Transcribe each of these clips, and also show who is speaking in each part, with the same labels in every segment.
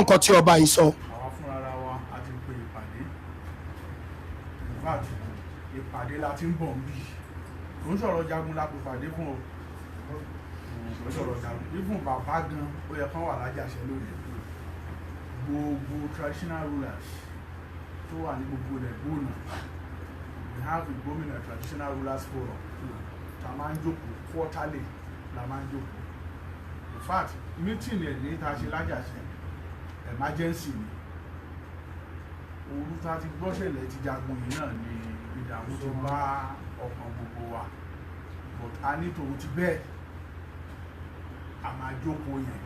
Speaker 1: gbọ́ nǹkan tí ọba yìí sọ.
Speaker 2: àwa fúnra ara wa a ti pe ìpàdé in fact ìpàdé la ti ń bọ̀ ń bì kò ń sọ̀rọ̀ jagun la kò pàdé fún o kò ń sọ̀rọ̀ jagun even bàbá gan ó yẹ kán wà lájàṣẹ lónìí gbogbo traditional rulers tó wà ní gbogbo ilẹ̀ gbóònà we have a gómìnà traditional rulers forum ta máa ń jókòó quarterly la máa ń jókòó in fact meeting ẹ̀ ní ta ṣe lájàṣẹ emergency ni òru ta ti gbọ́sẹ̀lẹ̀ ti jagun yìí náà ni ìdààmú ti bá ọkàn gbogbo wa but a ní tòun ti bẹ́ẹ̀ a máa jókòó yẹn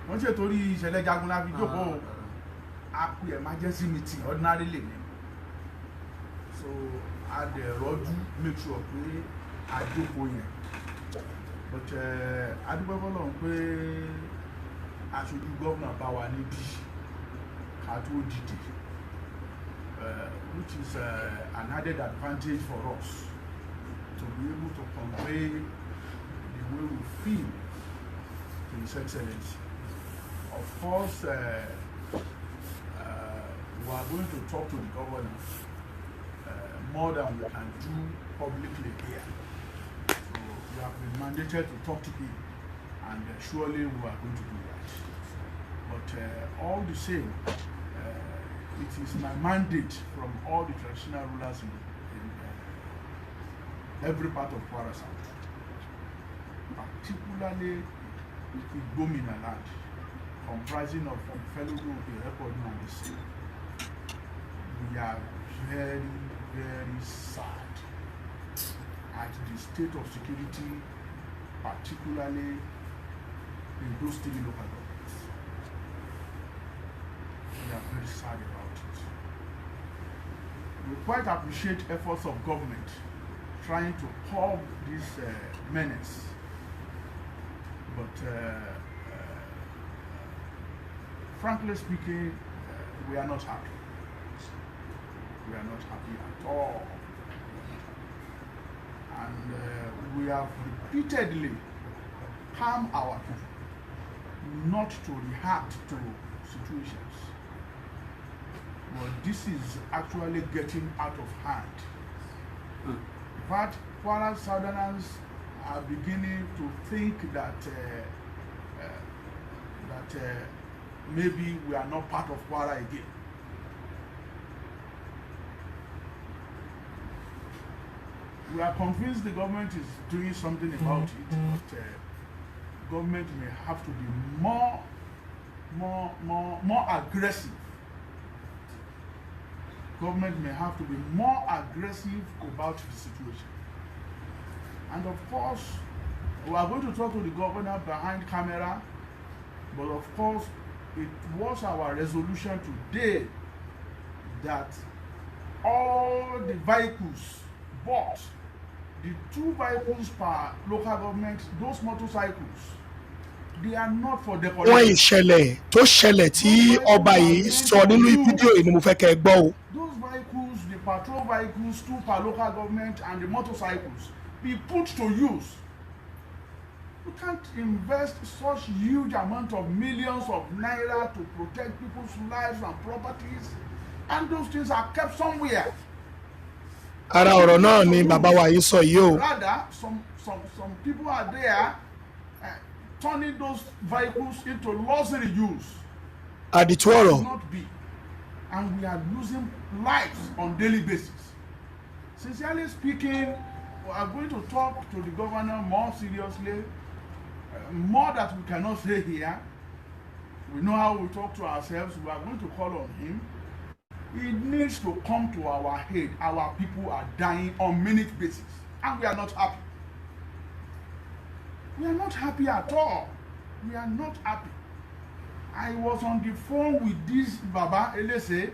Speaker 2: wọ́n ṣe torí ìṣẹ̀lẹ̀ jagun la fi jókòó a pè emergency meeting ordinary lè ní so a dẹ̀ rọ́jú make sure pé a jókòó yẹn but adúgbò fọlọ́run pé aṣojú gómìnà bá wa níbí ká tó dìde which is an added advantage for us to be able to convey the way we feel to His Excellency. Of course, we are going to talk to the governor more than we can do publicly here. So we have been mandated to talk to him, and surely we are going to do that. But all the same, it is my mandate from all the traditional rulers in every part of Kwara South, particularly the Igomina land, comprising of Felugu, Irepodu, and the sea. We are very, very sad at the state of security, particularly in those three local governments. We are very sad about it. We quite appreciate efforts of government trying to curb this menace, but frankly speaking, we are not happy. We are not happy at all. And we have repeatedly calmed our people not to react to situations. But this is actually getting out of hand. In fact, Kwara Southerners are beginning to think that maybe we are not part of Kwara again. We are convinced the government is doing something about it, but government may have to be more aggressive. Government may have to be more aggressive about the situation. And of course, we are going to talk to the governor behind camera, but of course, it was our resolution today that all the vehicles bought, the 2 vehicles per local government, those motorcycles, they are not for decoration.
Speaker 1: wọ́n ìṣẹ̀lẹ̀ tó ṣẹlẹ̀ tí ọba yìí sọ nínú fídíò yìí ni mo fẹ́ kẹ́ ẹ gbọ́ o.
Speaker 2: Those vehicles, the patrol vehicles, 2 per local government, and the motorcycles be put to use. You can't invest such huge amount of millions of naira to protect people's lives and properties, and those things are kept somewhere.
Speaker 1: Ara ọ̀rọ̀ náà ni bàbá wa yìí sọ yìí o.
Speaker 2: Rather, some people are there turning those vehicles into luxury use.
Speaker 1: Àdìtú ọ̀rọ̀.
Speaker 2: Not be, and we are losing lives on daily basis. Sincerely speaking, we are going to talk to the governor more seriously, more that we cannot say here. We know how we talk to ourselves. We are going to call on him. It needs to come to our head. Our people are dying on minute basis, and we are not happy. We are not happy at all. We are not happy. I was on the phone with this Baba Elese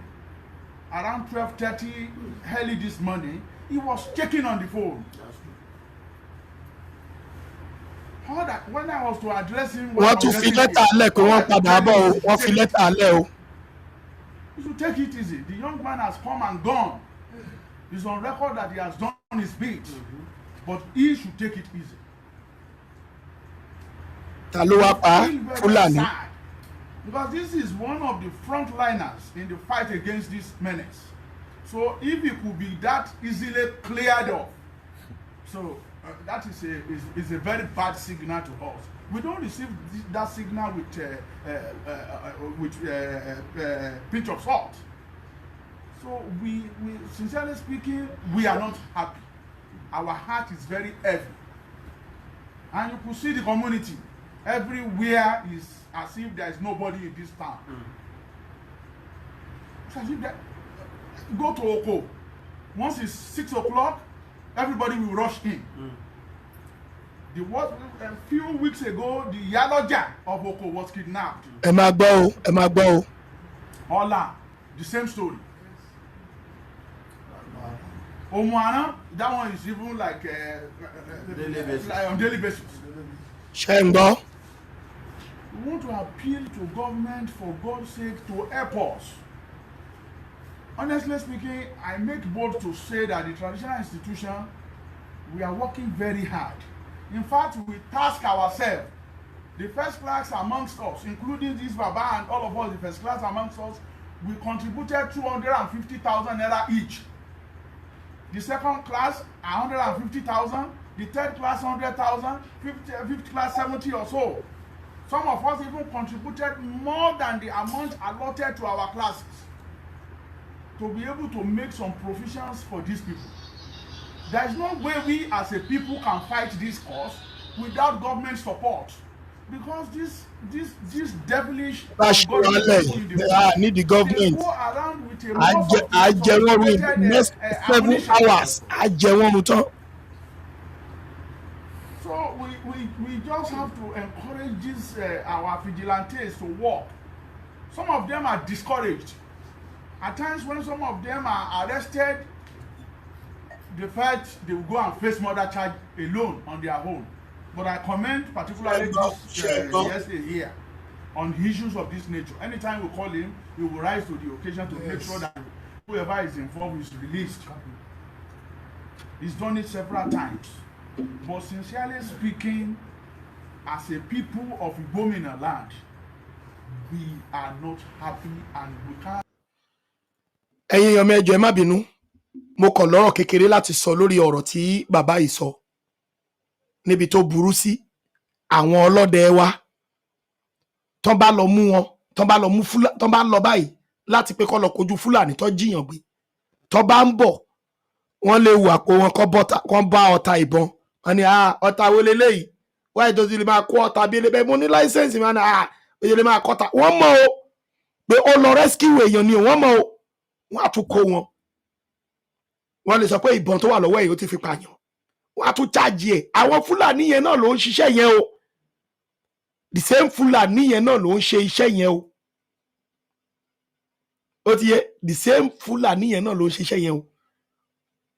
Speaker 2: around 12:30 early this morning. He was checking on the phone. All that when I was to address him,
Speaker 1: wọ́n tún fi lẹ́tà alẹ́ pé wọ́n padà bọ̀ o, wọ́n fi lẹ́tà alẹ́ o.
Speaker 2: You should take it easy. The young man has come and gone. He's on record that he has done his bit, but he should take it easy.
Speaker 1: Ta ló wá pa Fúlàní?
Speaker 2: Because this is one of the frontliners in the fight against this menace. So if it could be that easily cleared off, so that is a very bad signal to us. We don't receive that signal with pinch of salt. So we sincerely speaking, we are not happy. Our heart is very heavy, and you could see the community everywhere is as if there is nobody in this town. It's as if go to Oko. Once it's 6 o'clock, everybody will rush in. A few weeks ago, the Yaloja of Oko was kidnapped.
Speaker 1: Ẹ máa gbọ́ o.
Speaker 2: Ola, the same story. Omuana, that one is even like on daily basis.
Speaker 1: Ṣé ń gbọ́?
Speaker 2: We want to appeal to government for God's sake to help us. Honestly speaking, I make bold to say that the traditional institution, we are working very hard. In fact, we task ourselves, the first class amongst us, including this Baba and all of us, the first class amongst us, we contributed 250,000 naira each. The second class, 150,000. The third class, 100,000. Fifth class, 70 or so. Some of us even contributed more than the amount allotted to our classes to be able to make some provisions for these people. There is no way we as a people can fight this cause without government support, because this devilish
Speaker 1: need the government.
Speaker 2: go around with a
Speaker 1: I with next 7 hours.
Speaker 2: So we just have to encourage this our vigilantes to work. Some of them are discouraged. At times when some of them are arrested, they fight, they will go and face murder charge alone on their own. But I comment particularly this yesterday here on issues of this nature. Anytime we call him, he will rise to the occasion to make sure that whoever is involved is released. He's done it several times. But sincerely speaking, as a people of Igomina land, we are not happy and we can't.
Speaker 1: Ẹ̀yin èèyàn mẹ́jọ ẹ má bínú, mo kàn lọ́rọ̀ kékeré láti sọ lórí ọ̀rọ̀ tí bàbá yìí sọ níbi tó burú sí àwọn ọlọ́dẹ wa tán bá lọ mú wọn, tán bá lọ báyìí láti pé kó lọ kojú Fúlàní tó jiyàn gbé, tán bá ń bọ̀ wọ́n lè wà pé wọn kọ́ bá ọta ìbọn, wọ́n ní ọta wo leléyìí, wáyé tó ti lè máa kó ọta bí elébẹ́, mo ní láísẹ̀nsì máa ní ó lè máa kọ́ta, wọ́n mọ̀ o pé ó lọ rescue èèyàn ni wọ́n mọ̀ o, wọ́n á tún kó wọn, wọ́n lè sọ pé ìbọn tó wà lọ́wọ́ yìí ó ti fi pààyàn, wọ́n á tún chájì ẹ̀. Àwọn Fúlàní yẹn náà ló ń ṣiṣẹ́ yẹn o, the same Fúlàní yẹn náà ló ń ṣe iṣẹ́ yẹn o, ó ti yẹ, the same Fúlàní yẹn náà ló ń ṣiṣẹ́ yẹn o,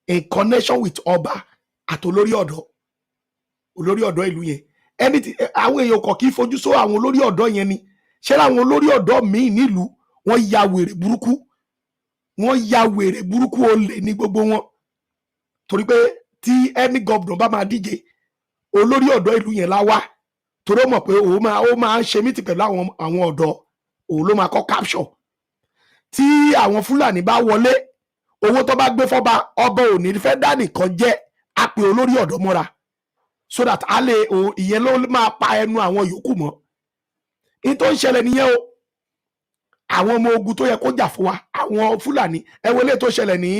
Speaker 1: in connection with ọba àti olórí ọ̀dọ́ ìlú yẹn. Àwọn èèyàn kò kì í fojú sọ àwọn olórí ọ̀dọ́ yẹn ni, ṣé àwọn olórí ọ̀dọ́ míì nílùú wọ́n ya wèrè burúkú, olè ní gbogbo wọn, torí pé tí ẹni gọ́vnà bá máa díje olórí ọ̀dọ́ ìlú yẹn lá wá, torí ó mọ̀ pé ó máa ń ṣe mítì pẹ̀lú àwọn ọ̀dọ́, òun ló máa kọ́ capture. Tí àwọn Fúlàní bá wọlé, owó tó bá gbé fọ́ba, ọba ò ní fẹ́ dá nìkan jẹ́, á pe olórí ọ̀dọ́ mọ́ra, so that ìyẹn ló máa pa ẹnu àwọn yòókù mọ́. ní tó ń ṣẹlẹ̀ nìyẹn o. Àwọn ọmọ ogun tó yẹ kó jà fún wa, àwọn Fúlàní, ẹ wo eléyìí tó ṣẹlẹ̀ ní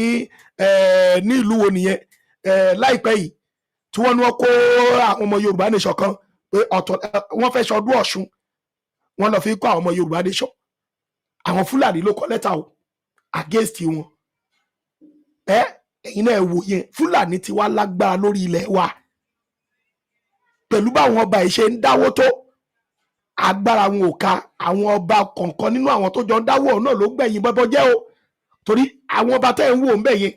Speaker 1: ìlú wo nìyẹn láìpẹ́ yìí, tí wọ́n ní wọ́n kó àwọn ọmọ Yorùbá nation kan pé wọ́n fẹ́ ṣọdún Ọ̀ṣun, wọ́n lọ fi kó àwọn ọmọ Yorùbá nation. Àwọn Fúlàní ló kọ lẹ́tà o against wọn. Ẹ̀yin náà wò yẹn, Fúlàní ti wá lágbára lórí ilẹ̀ wa pẹ̀lú báwọn ọba yìí ṣe ń dáwó tó, agbára wọn ò ka. Àwọn ọba kọ̀ọ̀kan nínú àwọn tó jọ ń dáwó náà ló gbẹ̀yìn bọ́bọ́ jẹ́ o, torí àwọn ọba tẹ́ ń wò ń bẹ̀ yẹn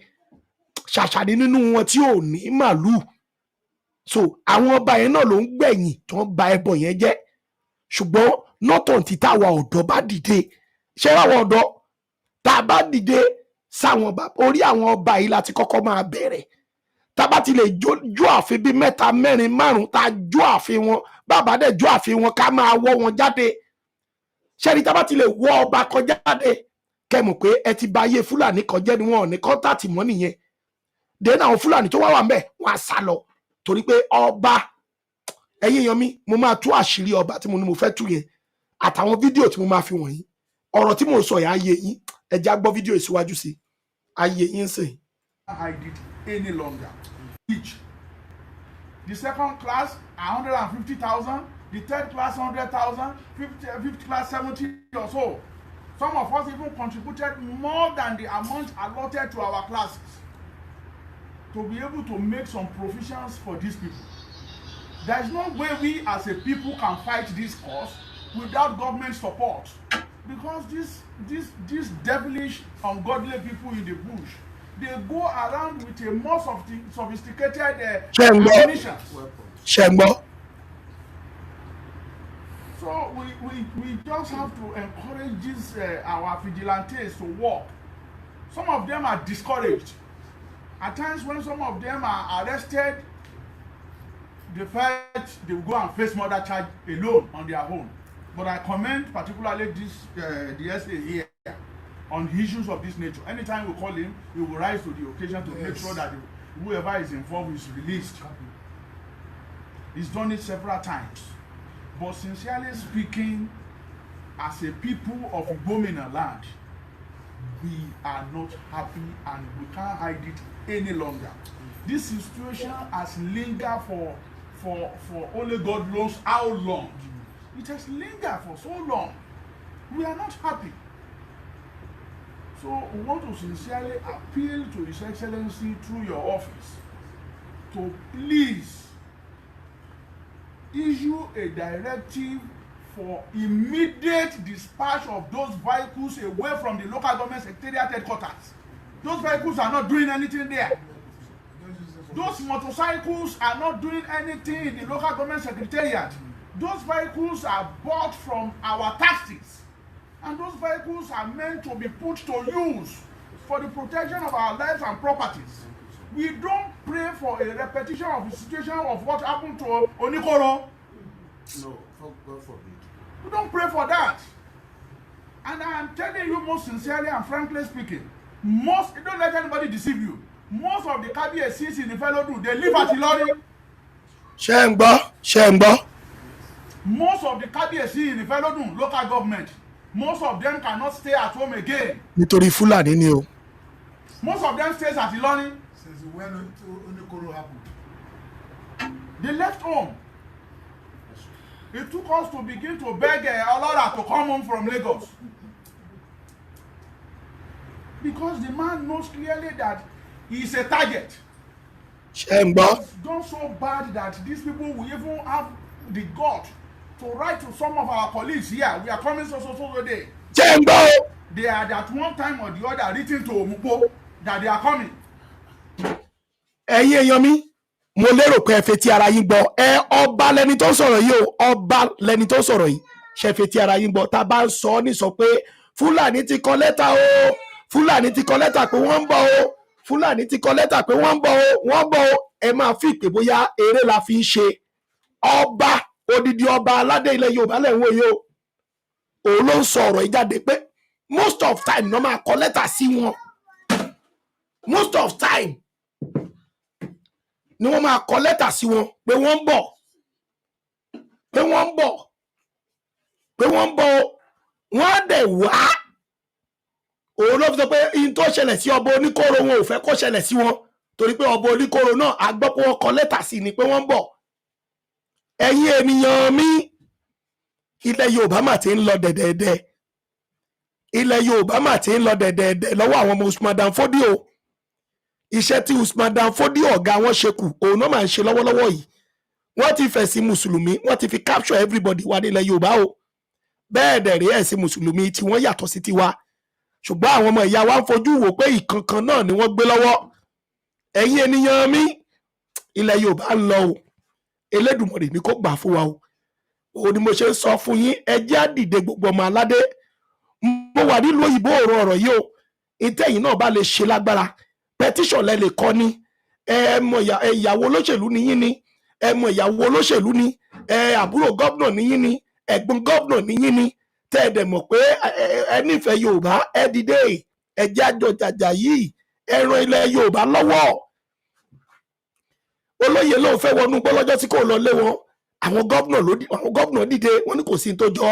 Speaker 1: ṣàṣàní nínú wọn tí ò ní màlúù. So àwọn ọba yẹn náà ló ń gbẹ̀yìn tó ń ba ẹbọ yẹn jẹ́. Ṣùgbọ́n nọ́tàn tí táwa ọ̀dọ́ bá dìde, ṣé àwọn ọ̀dọ́ tá a bá dìde sáwọn ọba, orí àwọn ọba yìí láti kọ́kọ́ máa bẹ̀rẹ̀. Tá bá ti lè jó àfin bíi 3, 4, 5 tá jó àfin wọn, bàbá dẹ̀ jó àfin wọn ká máa wọ́ wọn jáde. ṣẹ́ni tá bá ti lè wọ́ ọba kọjá dé kẹ́ mọ̀ pé ẹ ti bà ayé Fúlàní kan jẹ́ ni wọn ò ní kọ́ńtàtì mọ́ nìyẹn dènà àwọn Fúlàní tó wà ńbẹ̀ wọ́n á sá lọ torí pé ọba ẹ̀yin èèyàn mi mo máa tú àṣírí ọba tí mo ní mo fẹ́ tú yẹn àtàwọn fídíò tí mo máa fi wọ̀nyí ọ̀rọ̀ tí mo sọ yẹn ayé yín ẹ já gbọ́ fídíò ìsíwájú sí ayé yín sìn.
Speaker 2: hide it any longer. Each. The second class 150,000, the third class 100,000, fifth class 70 or so. Some of us even contributed more than the amount allotted to our classes to be able to make some provisions for these people. There is no way we as a people can fight this cause without government support, because these devilish, ungodly people in the bush, they go around with a more sophisticated ammunition. So we just have to encourage these our vigilantes to work. Some of them are discouraged. At times when some of them are arrested, they felt they will go and face murder charge alone on their own. But I commend particularly this the SA here on issues of this nature. Anytime we call him, he will rise to the occasion to make sure that whoever is involved is released. He's done it several times. But sincerely speaking, as a people of Igbominna land, we are not happy and we can't hide it any longer. This situation has lingered for only God knows how long. It has lingered for so long. We are not happy. So we want to sincerely appeal to His Excellency through your office to please issue a directive for immediate dispatch of those vehicles away from the local government secretariat headquarters. Those vehicles are not doing anything there. Those motorcycles are not doing anything in the local government secretariat. Those vehicles are bought from our taxes, and those vehicles are meant to be put to use for the protection of our lives and properties. We don't pray for a repetition of the situation of what happened to Onikoro.
Speaker 3: No, God forbid.
Speaker 2: We don't pray for that. And I am telling you most sincerely and frankly speaking, don't let anybody deceive you. Most of the KBSCs in the Ifelodun, they live at Ilorin.
Speaker 1: Ṣé ń gbọ́.
Speaker 2: Most of the KBSC in the Ifelodun local government, most of them cannot stay at home again.
Speaker 1: Nítorí Fúlàní ni o.
Speaker 2: Most of them stays at Ilorin.
Speaker 3: Since when Onikoro happened?
Speaker 2: They left home. It took us to begin to beg Olora to come home from Lagos. Because the man knows clearly that he is a target.
Speaker 1: Ṣé ń gbọ́.
Speaker 2: It's gone so bad that these people will even have the gut to write to some of our colleagues here. We are coming so day.
Speaker 1: Ṣé ń gbọ́ o.
Speaker 2: They had at one time or the other written to Omupo that they are coming.
Speaker 1: Ẹ̀yin èèyàn mi mo lérò pé ẹ fetí ara yín gbọ́ ọba lẹni tó sọ̀rọ̀ yìí o ọba lẹni tó sọ̀rọ̀ yìí ṣe fetí ara yín gbọ́ tá a bá ń sọ ní sọ pé Fúlàní ti kọ lẹ́tà o Fúlàní ti kọ lẹ́tà pé wọ́n ń bọ̀ o Fúlàní ti kọ lẹ́tà pé wọ́n ń bọ̀ o ẹ máa fi ìpè bóyá eré la fi ń ṣe ọba odidi ọba aládé ilẹ̀ Yorùbá lẹ́wọ̀n yìí o òun ló ń sọ ọ̀rọ̀ yìí jáde pé most of time ló máa kọ lẹ́tà sí wọn most of time ni wọ́n máa kọ lẹ́tà sí wọn pé wọ́n ń bọ̀ wọ́n á dẹ̀ wá òun ló fi sọ pé in tó ṣẹlẹ̀ sí ọba Oníkóró wọn ò fẹ́ kó ṣẹlẹ̀ sí wọn torí pé ọba Oníkóró náà a gbọ́ pé wọ́n kọ lẹ́tà sí ni pé wọ́n ń bọ̀ ẹ̀yin ènìyàn mi ilẹ̀ Yorùbá mà ti ń lọ dẹ̀dẹ̀dẹ̀ ilẹ̀ Yorùbá mà ti ń lọ dẹ̀dẹ̀dẹ̀ lọ́wọ́ àwọn ọmọ Usman Dan Fodio iṣẹ́ tí Usman Dan Fodio ọ̀gá wọn ṣe kù òun náà máa ń ṣe lọ́wọ́lọ́wọ́ yìí wọ́n ti fẹ̀sìn mùsùlùmí wọ́n ti fi capture everybody wá nílẹ̀ Yorùbá o bẹ́ẹ̀ dẹ̀ rí ẹ̀sìn mùsùlùmí tí wọ́n yàtọ̀ sí tiwa ṣùgbọ́n àwọn ọmọ ìyá wa ń fojú wò pé ìkankan náà ni wọ́n gbé lọ́wọ́ ẹ̀yin ènìyàn mi ilẹ̀ Yorùbá ń lọ o Elédùmarè ni kó gbà fún wa o òun ni mo ṣe ń sọ fún yín ẹ jẹ́ á dìde gbogbo ọmọ aládé mo wà nílùú òyìnbó ọ̀rọ̀ yìí o ìtẹ̀yìn náà bá lè ṣe lágbára petition lẹ lè kọ ní ẹ mọ ìyàwó olóṣèlú ni yín ni ẹ mọ ìyàwó olóṣèlú ni ẹ àbúrò gómìnà ni yín ni ẹ̀gbọ́n gómìnà ni yín ni tẹ́ ẹ dẹ̀ mọ̀ pé ẹ nífẹ̀ẹ́ Yorùbá ẹ dìde ẹ jẹ́ àjọ jàjà yìí ẹ ran ilẹ̀ Yorùbá lọ́wọ́. Olóyè ló fẹ́ wọnú gbọ́ lọ́jọ́ tí kò lọ lé wọn, àwọn gómìnà dìde wọ́n ní kò sí tó jọ.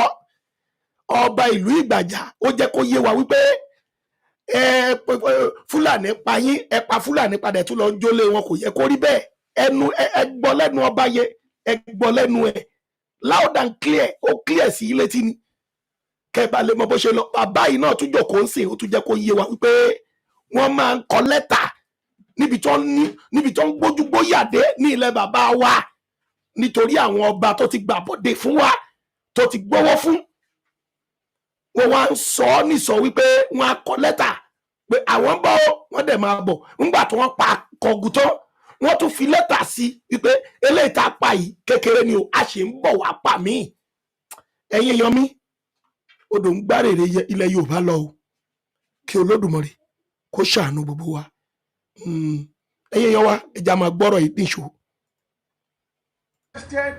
Speaker 1: Ọba ìlú Ìgbàjà ó jẹ́ kó yé wa wípé Fúlàní pa yín, ẹ pa Fúlàní padà tún lọ ń jólé wọn, kò yẹ kó rí bẹ́ẹ̀. Ẹ gbọ́ lẹ́nu ọba yẹ, ẹ gbọ́ lẹ́nu ẹ̀ loud and clear, ó clear sí ilé tí ni kẹba lè mọ bó ṣe lọ. Bàbá yìí náà tún jókòó ń sìn, ó tún jẹ́ kó yé wa wípé wọ́n máa ń kọ lẹ́tà níbi tó ń gbójú gbóyàdé ní ilẹ̀ bàbá wa nítorí àwọn ọba tó ti gbàbọ̀dé fún wa, tó ti gbówó fún. Wọ́n wá ń sọ ọ́ nìsọ wípé wọ́n á kọ lẹ́tà pé àwọn bọ́ wọ́n dẹ̀ máa bọ̀. Nígbà tí wọ́n pa Kọ̀gù tán, wọ́n tún fi lẹ́tà sí wípé eléyìí tá a pa yìí kékeré ni o, a ṣe ń bọ̀ wá pa mí. Ẹ̀yin èèyàn mi, odò ń gbárèrè ilẹ̀ Yorùbá lọ o, kí Olódùmarè kó ṣàánú gbogbo wa. Ẹ̀yin èèyàn wa, ẹja máa gbọ́rọ̀ yìí níṣó.
Speaker 2: Instead,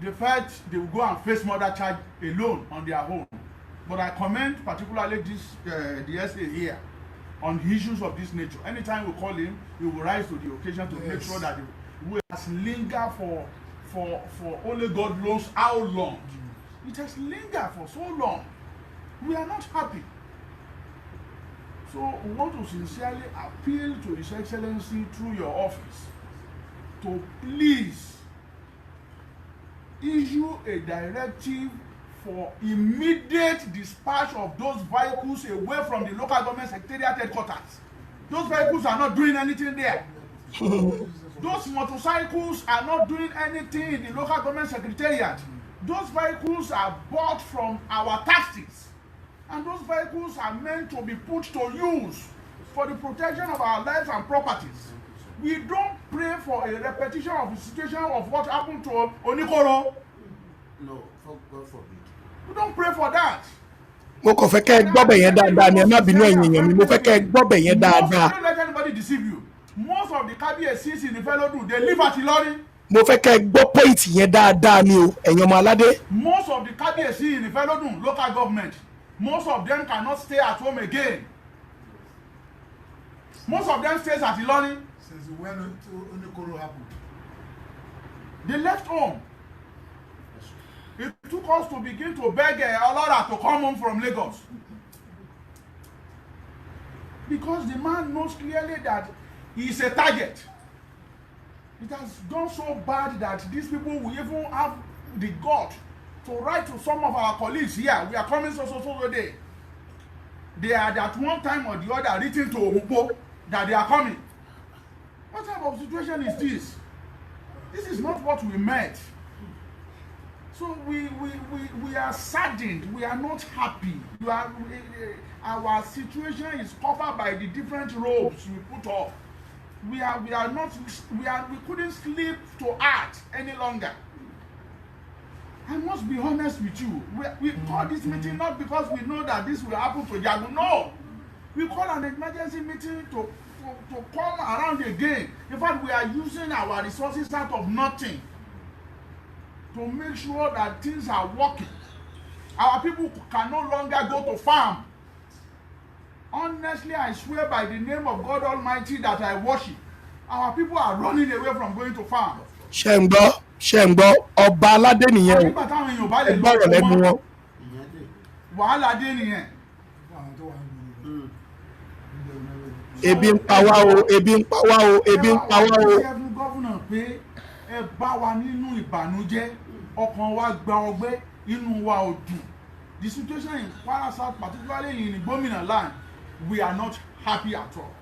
Speaker 2: the fact they will go and face murder charge alone on their own. But I commend particularly the SA here on issues of this nature. Anytime we call him, he will rise to the occasion to make sure that we has lingered for only God knows how long. It has lingered for so long. We are not happy. So we want to sincerely appeal to His Excellency through your office to please issue a directive for immediate dispatch of those vehicles away from the local government secretariat headquarters. Those vehicles are not doing anything there. Those motorcycles are not doing anything in the local government secretariat. Those vehicles are bought from our taxes. And those vehicles are meant to be put to use for the protection of our lives and properties. We don't pray for a repetition of the situation of what happened to Onikoro.
Speaker 3: No, God forbid.
Speaker 2: We don't pray for that.
Speaker 1: Mo kàn fẹ́ kẹ́ ẹ gbọ́ bẹ̀ yẹn dáadáa ni, ẹ má bínú ẹ̀yin èèyàn mi, mo fẹ́ kẹ́ ẹ gbọ́ bẹ̀ yẹn dáadáa.
Speaker 2: Don't let anybody deceive you. Most of the Kábíyèsí in the Ìfẹ́lódùn, they live at Ìlọrin.
Speaker 1: Mo fẹ́ kẹ́ ẹ gbọ́ pọ́ìntì yẹn dáadáa ni o, ẹ̀yin ọmọ aládé.
Speaker 2: Most of the Kábíyèsí in the Ìfẹ́lódùn local government, most of them cannot stay at home again. Most of them stays at Ìlọrin.
Speaker 3: Since when Onikoro happened?
Speaker 2: They left home. It took us to begin to beg Olora to come home from Lagos. Because the man knows clearly that he is a target. It has gone so bad that these people will even have the gut to write to some of our colleagues here. We are coming so day. They had at one time or the other written to Omupo that they are coming. What type of situation is this? This is not what we meant. So we are saddened. We are not happy. Our situation is covered by the different robes we put off. We couldn't sleep to act any longer. I must be honest with you. We call this meeting not because we know that this will happen to Jagun. No. We call an emergency meeting to come around again. In fact, we are using our resources out of nothing to make sure that things are working. Our people can no longer go to farm. Honestly, I swear by the name of God Almighty that I worship, our people are running away from going to farm.
Speaker 1: Ṣé ń gbọ́ ọba aládé nìyẹn o.
Speaker 2: Nígbà táwọn èèyàn bá lè
Speaker 1: Ẹ gbọ́rọ̀ lẹ́nu wọn.
Speaker 2: Wàhálà dé nìyẹn.
Speaker 1: Ebi ń pa wá o, ebi ń pa wá o, ebi ń pa wá o.
Speaker 2: Ṣé fún gómìnà pé ẹ bá wa nínú ìbànújẹ́, ọkàn wa gba ọgbẹ́, inú wa ò dùn. The situation in Kwara South, particularly in Gómìnà land, we are not happy at all.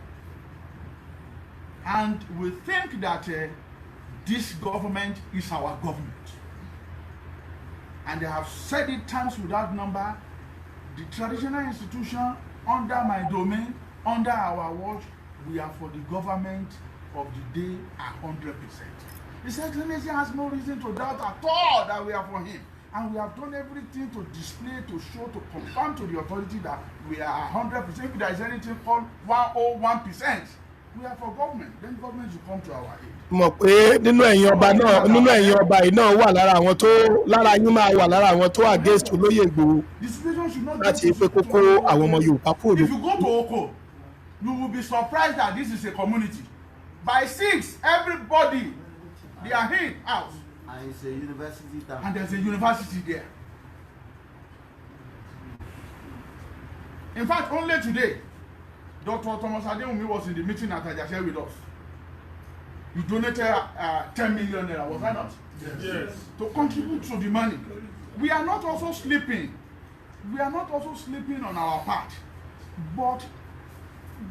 Speaker 2: And we think that this government is our government. And they have said it times without number. The traditional institution under my domain, under our watch, we are for the government of the day 100%. His Excellency has no reason to doubt at all that we are for him. And we have done everything to display, to show, to confirm to the authority that we are 100%. If there is anything called 101%, We are for government. Then government should come to our aid.
Speaker 1: mọ̀ pé nínú ẹ̀yin ọba yìí náà wà lára àwọn tó lára yín máa wà lára àwọn tó against olóyè Ìgbòho
Speaker 2: The situation should not
Speaker 1: láti pé kókó àwọn ọmọ Yorùbá kúrò
Speaker 2: If you go to Oko, you will be surprised that this is a community. By 6, everybody, they are in house.
Speaker 3: And it's a university town.
Speaker 2: And there's a university there. In fact, only today, Dr. Thomas Adewumi was in the meeting at Ajase with us. He donated 10 million naira, was that not?
Speaker 3: Yes.
Speaker 2: To contribute to the money. We are not also sleeping. We are not also sleeping on our part. But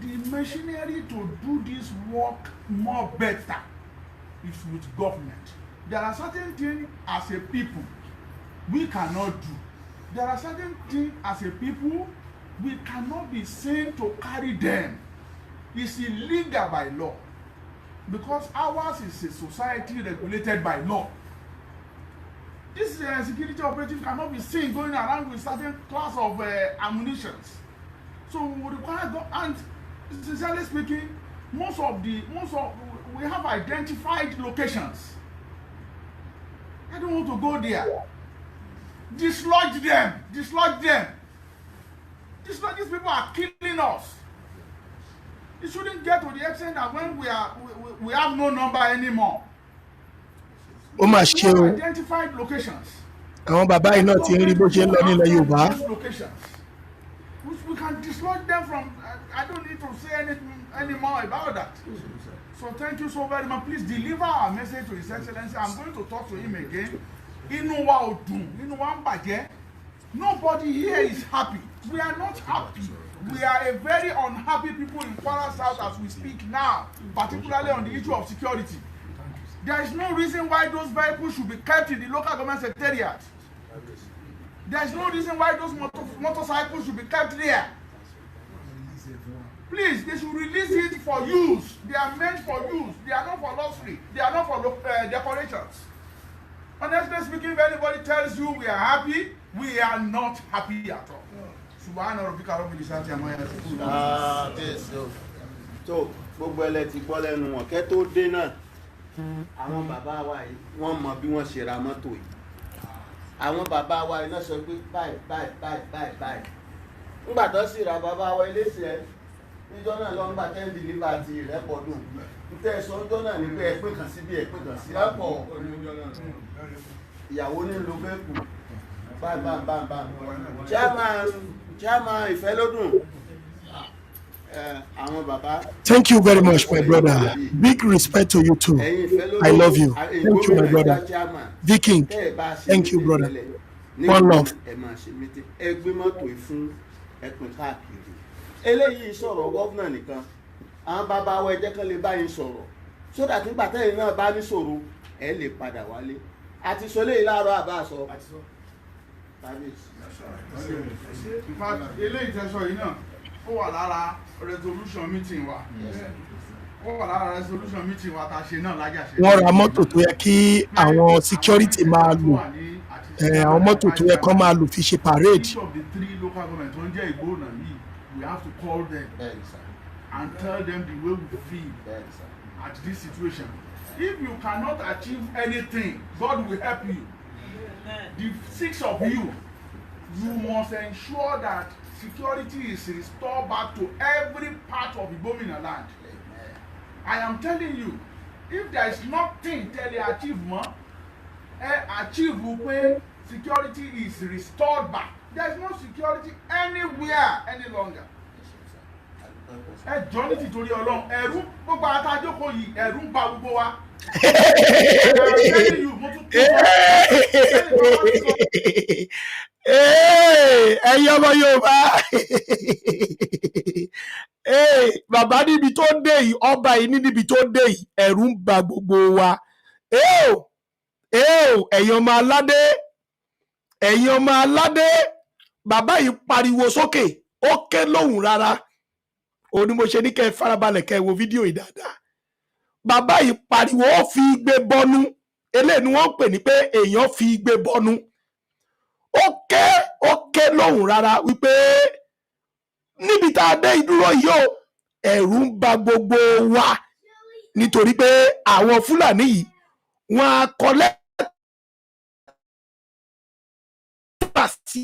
Speaker 2: the machinery to do this work more better is with government. There are certain things as a people we cannot do. There are certain things as a people we cannot be seen to carry them. It's illegal by law. Because ours is a society regulated by law. This security operative cannot be seen going around with certain class of ammunition. So we require, and sincerely speaking, we have identified locations. I don't want to go there. Dislodge them. Dislodge them. These people are killing us. It shouldn't get to the extent that when we have no number anymore.
Speaker 1: ó mà ṣe o
Speaker 2: Identified locations.
Speaker 1: àwọn bàbá yìí náà ti ń rí bó ṣe ń lọ nílẹ̀ Yorùbá.
Speaker 2: Locations. Which we can dislodge them from. I don't need to say anything anymore about that. So thank you so very much. Please deliver our message to His Excellency. I'm going to talk to him again. Inú wa ò dùn, inú wa ń bàjẹ́. Nobody here is happy. We are not happy. We are a very unhappy people in Kwara South as we speak now, particularly on the issue of security. There is no reason why those vehicles should be kept in the local government secretariat. There is no reason why those motorcycles should be kept there. Please, they should release it for use. They are meant for use. They are not for luxury. They are not for decorations. Honestly speaking, if anybody tells you we are happy, we are not happy at all. Subhana rabbika rabbil izzati amma yasifun.
Speaker 3: So, gbogbo ẹlẹ́ ti gbọ́ lẹ́nu wọn kẹ́ tó dé náà. Àwọn bàbá wa yìí wọ́n mọ bí wọ́n ṣe ra mọ́tò yìí. Àwọn bàbá wa yìí náà sọ pé báyìí. Nígbà tó sì ra bàbá wa iléeṣẹ́ ẹ̀ níjọ́ náà lọ nígbà tẹ́ ń dìlíbà àti ìrẹ́pọ̀dùn. Nítorí ẹ̀sọ́ ọjọ́ náà ní pé ẹ̀pẹ́ kan síbi ẹ̀pẹ́ kan sí ẹ̀pọ̀. Ìyàwó ní lo bẹ́ẹ̀kù. Báyìí. Chairman Ìfẹ́lódùn. Àwọn bàbá.
Speaker 1: Thank you very much, my brother. Big respect to you too. I love you. Thank you, my brother. Viking, thank you, brother. One love.
Speaker 3: Ẹgbẹ́ mọ́tò ìfún ẹ̀pìn káàkiri. Eléyìí sọ̀rọ̀ gọ́vnà nìkan. Àwọn bàbá wa ẹjẹ́ kan lè bá yín sọ̀rọ̀. Sódà tí gbàtẹ́yìn náà bá ní sọ̀rọ̀ ẹ lè padà wálé. Àti sọ léyìí láàárọ̀ àbá sọ.
Speaker 2: In fact, eléyìí tẹ́sọ̀ yìí náà ó wà lára resolution meeting wa. Ó wà lára resolution meeting wa tá a ṣe náà lájàṣe.
Speaker 1: Wọ́n ra mọ́tò tó yẹ kí àwọn security máa lò. Àwọn mọ́tò tó yẹ kán máa lò fi ṣe parade.
Speaker 2: Each of the 3 local governments tó ń jẹ́ Ìgbóhùnà yìí, we have to call them and tell them the way we feel at this situation. If you cannot achieve anything, God will help you. The 6 of you, you must ensure that security is restored back to every part of Igbómìnà land. I am telling you, if there is nothing tell you achieve where security is restored back. There is no security anywhere any longer. Ẹ jọ̀ọ́ ní tìtorí Ọlọ́run, ẹ̀rù gbogbo àtàjókòó yìí, ẹ̀rù ń bà gbogbo wa.
Speaker 1: Ẹ̀yin ọmọ Yorùbá, bàbá níbi tó dé yìí, ọba yìí níbi tó dé yìí, ẹ̀rù ń bà gbogbo wa. Ẹ̀yin ọmọ aládé, bàbá yìí pariwo sókè, ó ké lóhùn rárá. Ó ní mo ṣe ní kẹ́ farabalẹ̀ kẹ́ wo fídíò yìí dáadáa. Bàbá yìí pariwo, ó fi igbe bọnú. Eléyìí ni wọ́n ń pè ní pé èèyàn fi igbe bọnú. Ó ké lóhùn rárá wípé níbi tá a dé ìdúró yìí o, ẹ̀rù ń ba gbogbo wa nítorí pé àwọn Fúlàní yìí wọ́n á kọ lẹ́tà sí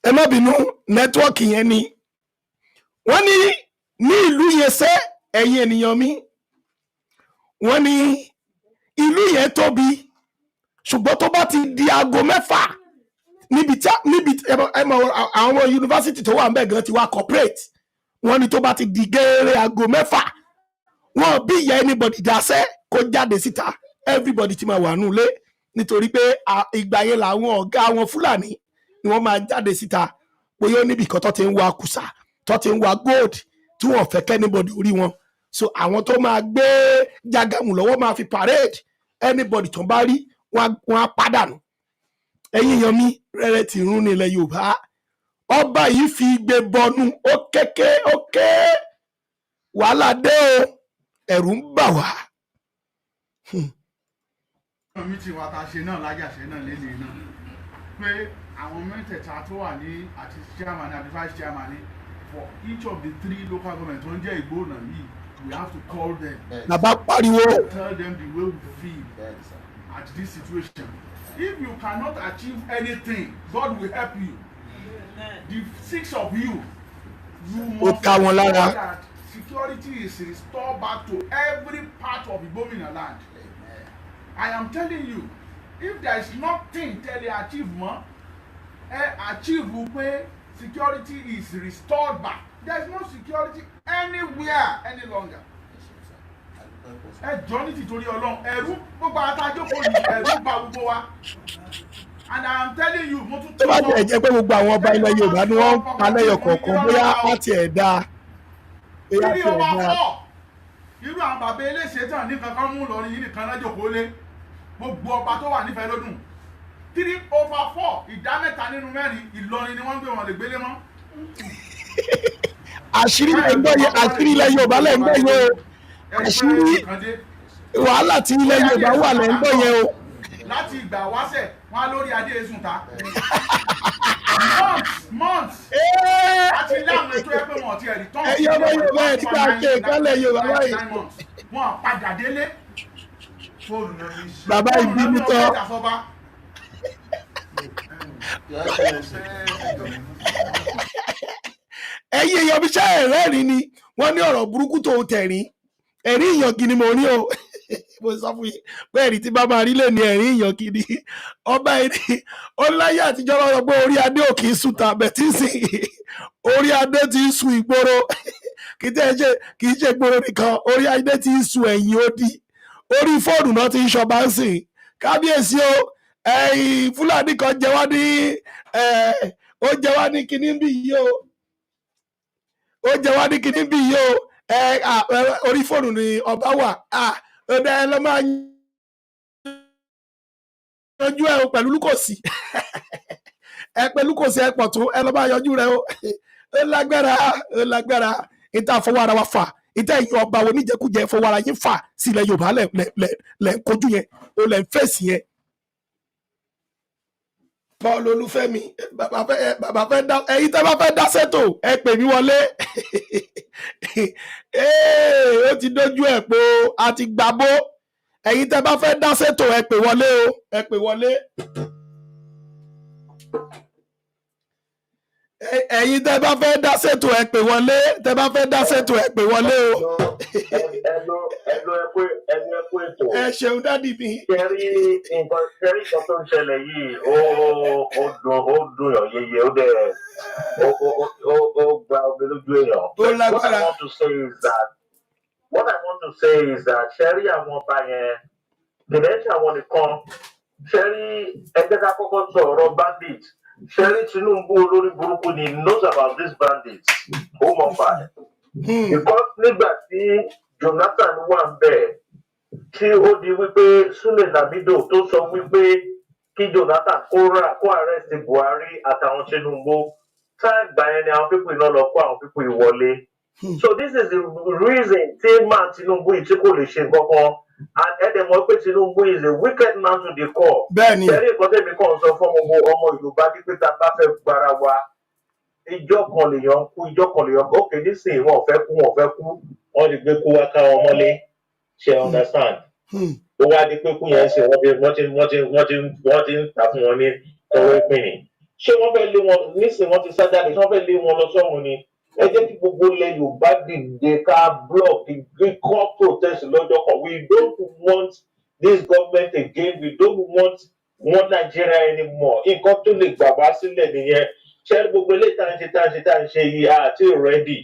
Speaker 1: ẹ má bínú nẹ́tíwọ́ọ̀kì yẹn ni wọ́n ní ìlú yẹn sẹ́ ẹ̀yin ènìyàn mi wọ́n ní ìlú yẹn tóbi ṣùgbọ́n tó bá ti di aago 6 níbi àwọn yunifásitì tó wà ń bẹ̀ gan ti wá corporate wọ́n ní tó bá ti di gẹ́rẹ́ aago 6 wọ́n bí ìyá anybody dáṣẹ́ kó jáde síta everybody ti máa wà nulẹ̀ nítorí pé ìgbà yẹn làwọn ọ̀gá àwọn Fúlàní ni wọ́n máa jáde síta bóyá níbi kan tó ti ń wa kùsà tó ti ń wa gold tí wọ́n fẹ́ kẹ́ anybody orí wọn so àwọn tó máa gbé jágàmù lọ́wọ́ máa fi parade anybody tó bá rí wọn á pàdánù ẹ̀yin èèyàn mi rẹ́rẹ́ ti rún ní ilẹ̀ Yorùbá ọba yìí fi igbe bọnu ó kéké wàhálà dé o ẹ̀rù ń bà wá.
Speaker 2: mi ti wá ta ṣe náà lájàṣe náà lé ní iná pé àwọn mẹ́tẹ̀ẹ̀ta tó wà ní àti chairman àti vice chairman for each of the 3 local government tó ń jẹ́ Ìgbóònà yìí we have to call them.
Speaker 1: bàbá pariwo.
Speaker 2: Tell them the way we feel at this situation. If you cannot achieve anything, God will help you. The 6 of you must ensure that security is restored back to every part of Igbómìnà land. I am telling you, if there is nothing tell you achieve more, achieve pé security is restored back. There is no security anywhere any longer. Ẹ jọ ní tìtorí Ọlọ́run ẹ̀rù gbogbo àtàjókòó yìí ẹ̀rù bà gbogbo wa. And I am telling you mo tún
Speaker 1: tó bá jẹ́ jẹ́ pé gbogbo àwọn ọba ilẹ̀ Yorùbá ni wọ́n ń pa lẹ́yọ̀ kọ̀ọ̀kan bóyá láti ẹ̀dá
Speaker 2: irú àwọn bàbá eléṣẹ́ tàn ní kankan mú lọ yìí nìkan náà jókòó lé gbogbo ọba tó wà nífẹ̀ẹ́ lódùn 3/4 ìdá 3 nínú 4 Ìlọrin ni wọ́n gbé wọn lè gbélé mọ́.
Speaker 1: àṣírí ilẹ̀ Yorùbá lẹ̀ ń gbọ́ yẹn o àṣírí wàhálà tí ilẹ̀ Yorùbá wà lẹ̀ ń gbọ́ yẹn o.
Speaker 2: láti ìgbà wáṣẹ̀ wọn lórí adé èsùn ta months àti ilé àwọn ètò ẹgbẹ́ wọn ti ẹ̀rí tán
Speaker 1: ẹ̀yọ́ bá Yorùbá ẹ̀ nígbà ké ìkálẹ̀ Yorùbá báyìí.
Speaker 2: wọn padà délé.
Speaker 1: bàbá ìbínú tán. ẹ̀yin èèyàn bí ṣe ẹ̀rẹ́rìn ni wọ́n ní ọ̀rọ̀ burúkú tó tẹ̀rín ẹ̀rín ìyànkí ni mo rí o mo sọ fún yín bẹ́ẹ̀ rí tí bá máa rí lè ní ẹ̀rín ìyànkí ni ọba ẹni ó láyé àtijọ́ lọ́rọ̀ pé orí adé ò kì í sùn tàbẹ̀ tí sì orí adé ti ń sun ìgboro kì í ṣe ìgboro nìkan orí adé ti ń sun ẹ̀yìn odi orí fóònù náà ti ń ṣọba ń sìn kábíyèsí o Fúlàní kan jẹ wá ní kinní bí yìí o ó jẹ wá ní kinní bí yìí o orí fóònù ni ọba wà ọdẹ ẹ lọ máa yanjú ẹ o pẹ̀lú lúkòsí pẹ̀lú kòsí ẹ pọ̀ tó ẹ lọ máa yanjú rẹ o ó lágbára ìta fọwọ́ ara wa fà ìta ìyọ ọba wo níjẹkújẹ fọwọ́ ara yín fà sílẹ̀ Yorùbá lẹ̀ kojú yẹn o lẹ̀ ń fèsì yẹn. Paul Olúfẹ́mi bàbá fẹ́ dá ẹ̀yin tẹ́ bá fẹ́ dá sẹ́tò ẹ pè mí wọlé ó ti dójú ẹ̀ pé a ti gbàbó ẹ̀yin tẹ́ bá fẹ́ dá sẹ́tò ẹ pè wọlé o ẹ pè wọlé ẹ̀yin tẹ́ bá fẹ́ dá sẹ́tò ẹ pè wọlé tẹ́ bá fẹ́ dá sẹ́tò ẹ pè wọlé o.
Speaker 4: ẹkú ètò.
Speaker 1: ẹ ṣeun dádì mi.
Speaker 4: kẹrí nǹkan tó ń ṣẹlẹ̀ yìí ó dùn yàn yeye ó dẹ̀ ó gba omi lójú èèyàn.
Speaker 1: ó lágbára.
Speaker 4: What I want to say is that ṣẹ́rí àwọn ọba yẹn dìbẹ́ntì àwọn nìkan ṣẹ́rí ẹgbẹ́ ká kọ́kọ́ sọ ọ̀rọ̀ bandit ṣẹ́rí Tinubu olórí burúkú ni knows about these bandits ó mọ̀ fà á. Because nígbà tí Jonathan wà ń bẹ̀ tí ó di wípé Sule Lamido tó sọ wípé kí Jonathan kó arrest Buhari àtàwọn Tinubu táì gbà yẹn ni àwọn pípọ̀ iná lọ kó àwọn pípọ̀ ìwọlé. So this is the reason tí máa Tinubu yìí tí kò lè ṣe nǹkan kan and ẹ̀dẹ̀ mọ̀ pé Tinubu is a wicked man to the core.
Speaker 1: Bẹ́ẹ̀ni.
Speaker 4: Tẹ̀lé nǹkan tẹ̀mí kan sọ fún ọmọ Yorùbá dípé tá a bá fẹ́ gbára wa ìjọ kan lèèyàn kú ok nísìnyí wọn ò fẹ́ kú wọ́n lè gbé kú wá ká wọn mọ́lé ṣe understand. Ó wá di pé kú yẹn ṣe wọ́n ti ń ta fún wọn ní tọwọ́ ìpínlẹ̀. Ṣé wọ́n fẹ́ lé wọn nísìnyí wọ́n ti sá jáde ṣé wọ́n fẹ́ lé wọn lọ sọ́run ni? Ẹ jẹ́ kí gbogbo ilẹ̀ Yorùbá dìde ká block kọ́ protest lọ́jọ́ kan. We don't want this government again. We don't want one Nigeria anymore. Nǹkan tó lè gbà wá sílẹ̀ nìyẹn. Ṣé gbogbo ilé tá à ń ṣe yìí àti ready?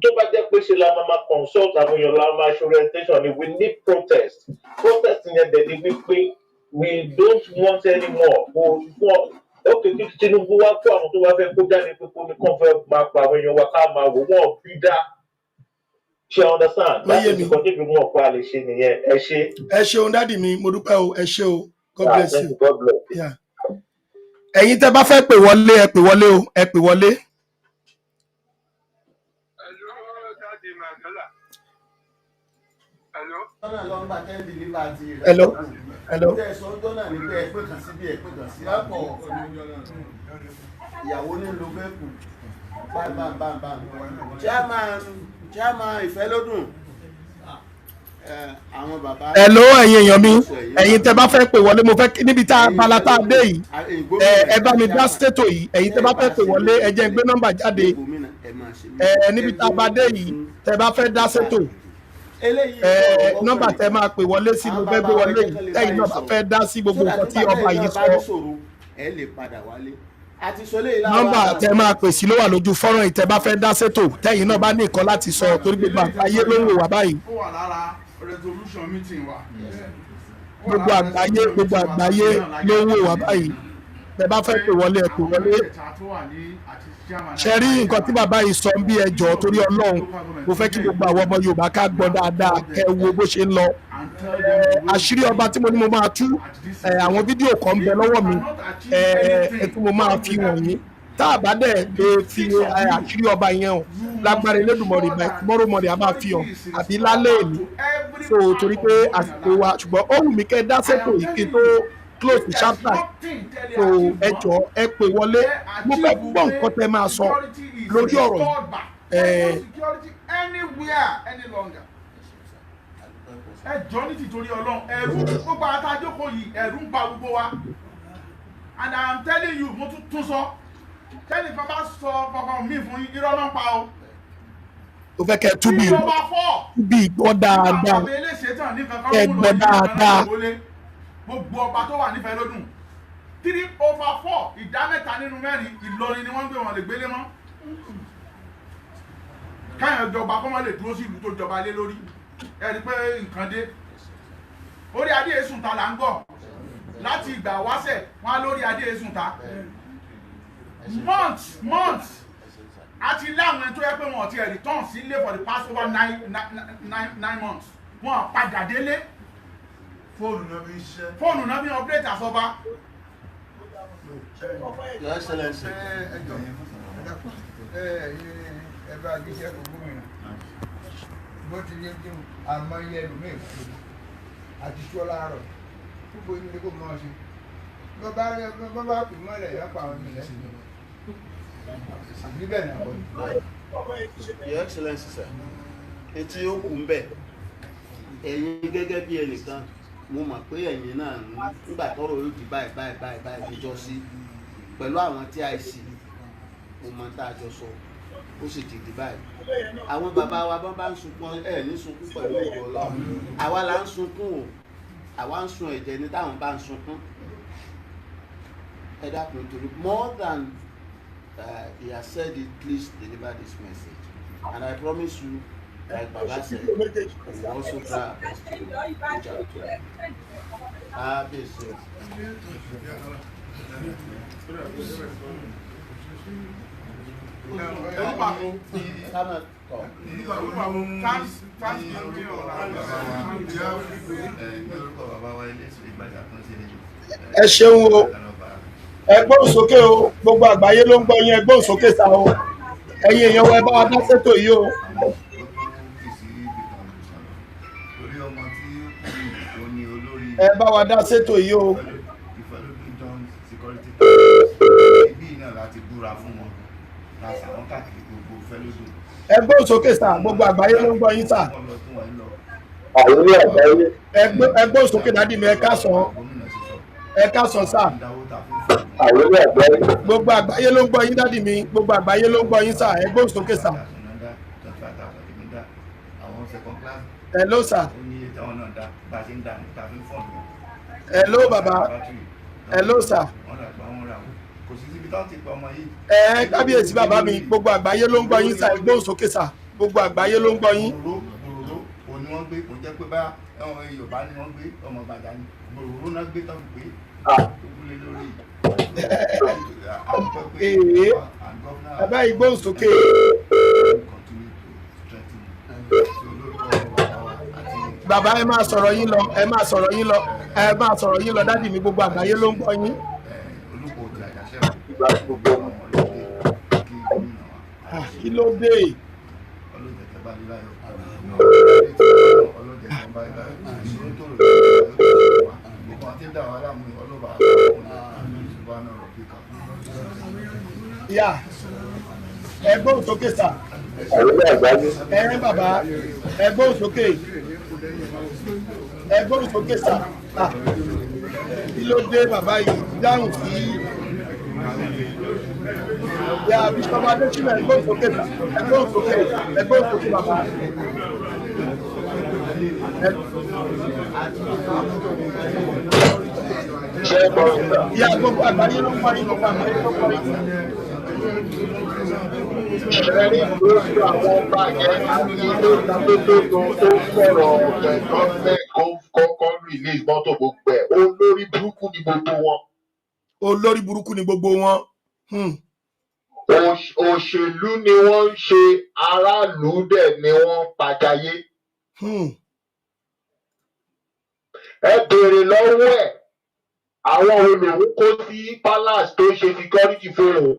Speaker 4: Tó bá jẹ́ pé ṣe la máa consult àwọn èèyàn la máa ṣe orientation ni we need protest. Protest yẹn dẹ̀ ni wípé we don't want anymore. Okay, kí Tinubu wá kó àwọn tó wá fẹ́ kó jáde pé kó ní kàn fẹ́ máa pa àwọn èèyàn wa ká máa wò wọ́n bí dá. Ṣé understand? Láti ìkọ́ débi mú ọ̀pá lè ṣe nìyẹn. Ẹ ṣe. Ẹ
Speaker 1: ṣeun dádì mi mo dúpẹ́ o ẹ ṣe o God bless you.
Speaker 4: God bless you.
Speaker 1: Yeah. Ẹ̀yin tẹ́ bá fẹ́ pè wọlé ẹ pè wọlé o ẹ pè wọlé. Hello.
Speaker 3: Ìyàwó ní lo bẹ́ẹ̀kù chairman Ìfẹ́lódùn àwọn bàbá.
Speaker 1: Hello ẹ̀yin èèyàn mi ẹ̀yin tẹ́ bá fẹ́ pè wọlé mo fẹ́ níbi tá a bala tá a dé yìí ẹ bá mi dá sétò yìí ẹ̀yin tẹ́ bá fẹ́ pè wọlé ẹ jẹ́ n gbé nọ́mbà jáde níbi tá a bá dé yìí tẹ́ bá fẹ́ dá sétò nọ́mbà tẹ́ máa pè wọlé sí mo fẹ́ gbé wọlé yìí ẹ̀yin náà bá fẹ́ dá sí gbogbo nǹkan tí ọba yìí sọ.
Speaker 3: ẹ lè padà wálé.
Speaker 1: Nọ́mbà tẹ́ máa pè sí ló wà lójú fọ́nrán yìí tẹ́ bá fẹ́ dá sétò tẹ́yin náà bá ní nǹkan láti sọ torí gbogbo àgbáyé ló ń wò wá báyìí.
Speaker 2: Ó wà lára resolution meeting wa.
Speaker 1: Gbogbo àgbáyé ló ń wò wá báyìí tẹ́ bá fẹ́ pè wọlé ẹ pè wọlé. Ṣe rí nǹkan tí bàbá yìí sọ bí ẹjọ́ torí Ọlọ́run mo fẹ́ kí gbogbo àwọn ọmọ Yorùbá ká gbọ́ dáadáa kẹ́ wo bó ṣe ń lọ. Àṣírí ọba tí mo ní mo máa tú àwọn fídíò kan ń bẹ lọ́wọ́ mi tí mo máa fi wọ̀nyí tá a bá dẹ̀ lè fi àṣírí ọba yẹn hàn lágbára Elédùmarè mọ́rọ́mọ́rẹ́ a máa fi hàn àbí lálẹ́ èmi so torí pé àsìkò wa ṣùgbọ́n ó wù mí kẹ́ dá sẹ́tò ìké tó close chapter so ẹ jọ ẹ pè wọlé mo fẹ́ gbọ́ nǹkan tẹ́ máa sọ lórí ọ̀rọ̀ yìí.
Speaker 2: Ẹ jọ ní tìtorí Ọlọ́run ẹ̀rù gbogbo àtàjókòó yìí ẹ̀rù ń bà gbogbo wa and I am telling you mo tún sọ tẹ́lẹ̀ kan bá sọ kankan mi fún irọ́ náà pa o.
Speaker 1: Ó fẹ́ kẹ́ túbí gbọ́ dáadáa kẹ́ gbọ́ dáadáa.
Speaker 2: Gbogbo ọba tó wà nífẹ̀ẹ́ lódùn 3/4 ìdá mẹ́ta nínú mẹ́rin Ìlọrin ni wọ́n ń gbé wọn lè gbélé mọ́. Káyọ̀ jọba kọ́ mọ́ lè dúró sí ìlú tó jọba lé lórí. Ẹ rí pé nǹkan dé orí adé èsùnta là ń gbọ́ láti ìgbà wáṣẹ̀ wọn á lórí adé èsùnta months àti láwọn tó yẹ pé wọn ti return sí ilé for the past over 9 months wọn padà délé fóònù náà bí operate àsọba.
Speaker 3: Your Excellency.
Speaker 5: Ẹ bá gbéṣẹ́ fún gómìnà bó ti yé kí àmọ́ iye ẹlòmíì fún àti tí ó láàárọ̀ púpọ̀ inú ní kò mọ́ ọ sí bó bá pè mọ́lẹ̀ yọ pa àwọn ènìyàn àbí bẹ́ẹ̀ náà wọ́n.
Speaker 3: Your Excellency sir etí ó kù ń bẹ̀ ẹ̀yin gẹ́gẹ́ bí ẹnìkan mo mọ̀ pé ẹ̀yin náà nígbà tọ́rọ̀ yóò di báyìí ìjọ sí pẹ̀lú àwọn tí a sì mo mọ̀ tá a jọ sọ ó sì ti di báyìí àwọn bàbá wa bá ń sunkún ní sunkún pẹ̀lú ìwọ Ọlọ́run àwa là ń sunkún o àwa ń sun ẹ̀jẹ̀ ní táwọn bá ń sunkún ẹ dákun nítorí more than he has said it, please deliver this message and I promise you like Baba said we will also try our best to reach out to him.
Speaker 1: ẹ ṣeun o ẹ gbóhùn sókè o gbogbo àgbáyé ló ń gbọ́ yín ẹ gbóhùn sókè sá o ẹ̀yin èèyàn wa ẹ bá wa dá sétò yìí o. ẹ bá wa dá sétò yìí o. ẹ gbóhùn sókè sá gbogbo àgbáyé ló ń gbọ́ yín sá. ẹ gbóhùn sókè dádì mi ẹ káàsán sá. gbogbo àgbáyé ló ń gbọ́ yín dádì mi gbogbo àgbáyé ló ń gbọ́ yín sá ẹ gbóhùn sókè sá. hello sá. hello bàbá hello sá. kábíyèsí bàbá mi gbogbo àgbáyé ló ń gbọ́ yín sá ẹ gbóhùn sókè sá gbogbo àgbáyé ló ń gbọ́ yín.
Speaker 6: ni wọ́n gbé kò jẹ́ pé bá Yorùbá ni wọ́n gbé ọmọ Ìbàdàn ni gbòòrò náà gbé tán pé ògúnlé lórí
Speaker 1: bàbá ìgbóhùn sókè. bàbá ẹ máa sọ̀rọ̀ yín lọ ẹ máa sọ̀rọ̀ yín lọ ẹ máa sọ̀rọ̀ yín lọ dádì mi gbogbo àgbáyé ló ń gbọ́ yín. kí ló dé. yà ẹ gbóhùn sókè sà ẹ bàbá ẹ gbóhùn sókè sà kí ló dé bàbá yìí dáhùn sí yà bíṣọ́bù Adésínà ẹ gbóhùn sókè sà ẹ gbóhùn sókè bàbá. Ìyá gbogbo àgbáyé ló ń parí gbogbo àgbáyé ló ń parí.
Speaker 4: Ẹ̀rí lórí àwọn ọba yẹn àti ilé ìdádótó tó sọ̀rọ̀ gọ́ọ̀mẹ̀ntì kọ́kọ́ release mọ́tò gbogbo ẹ̀ olórí burúkú ni gbogbo wọn.
Speaker 1: Olórí burúkú ni gbogbo wọn.
Speaker 4: Òṣèlú ni wọ́n ń ṣe aráàlú dẹ̀ ni wọ́n ń pàjáyé. Ẹ béèrè lọ́wọ́ ẹ̀ àwọn olùwò kó sí palace tó ṣe security fóònù.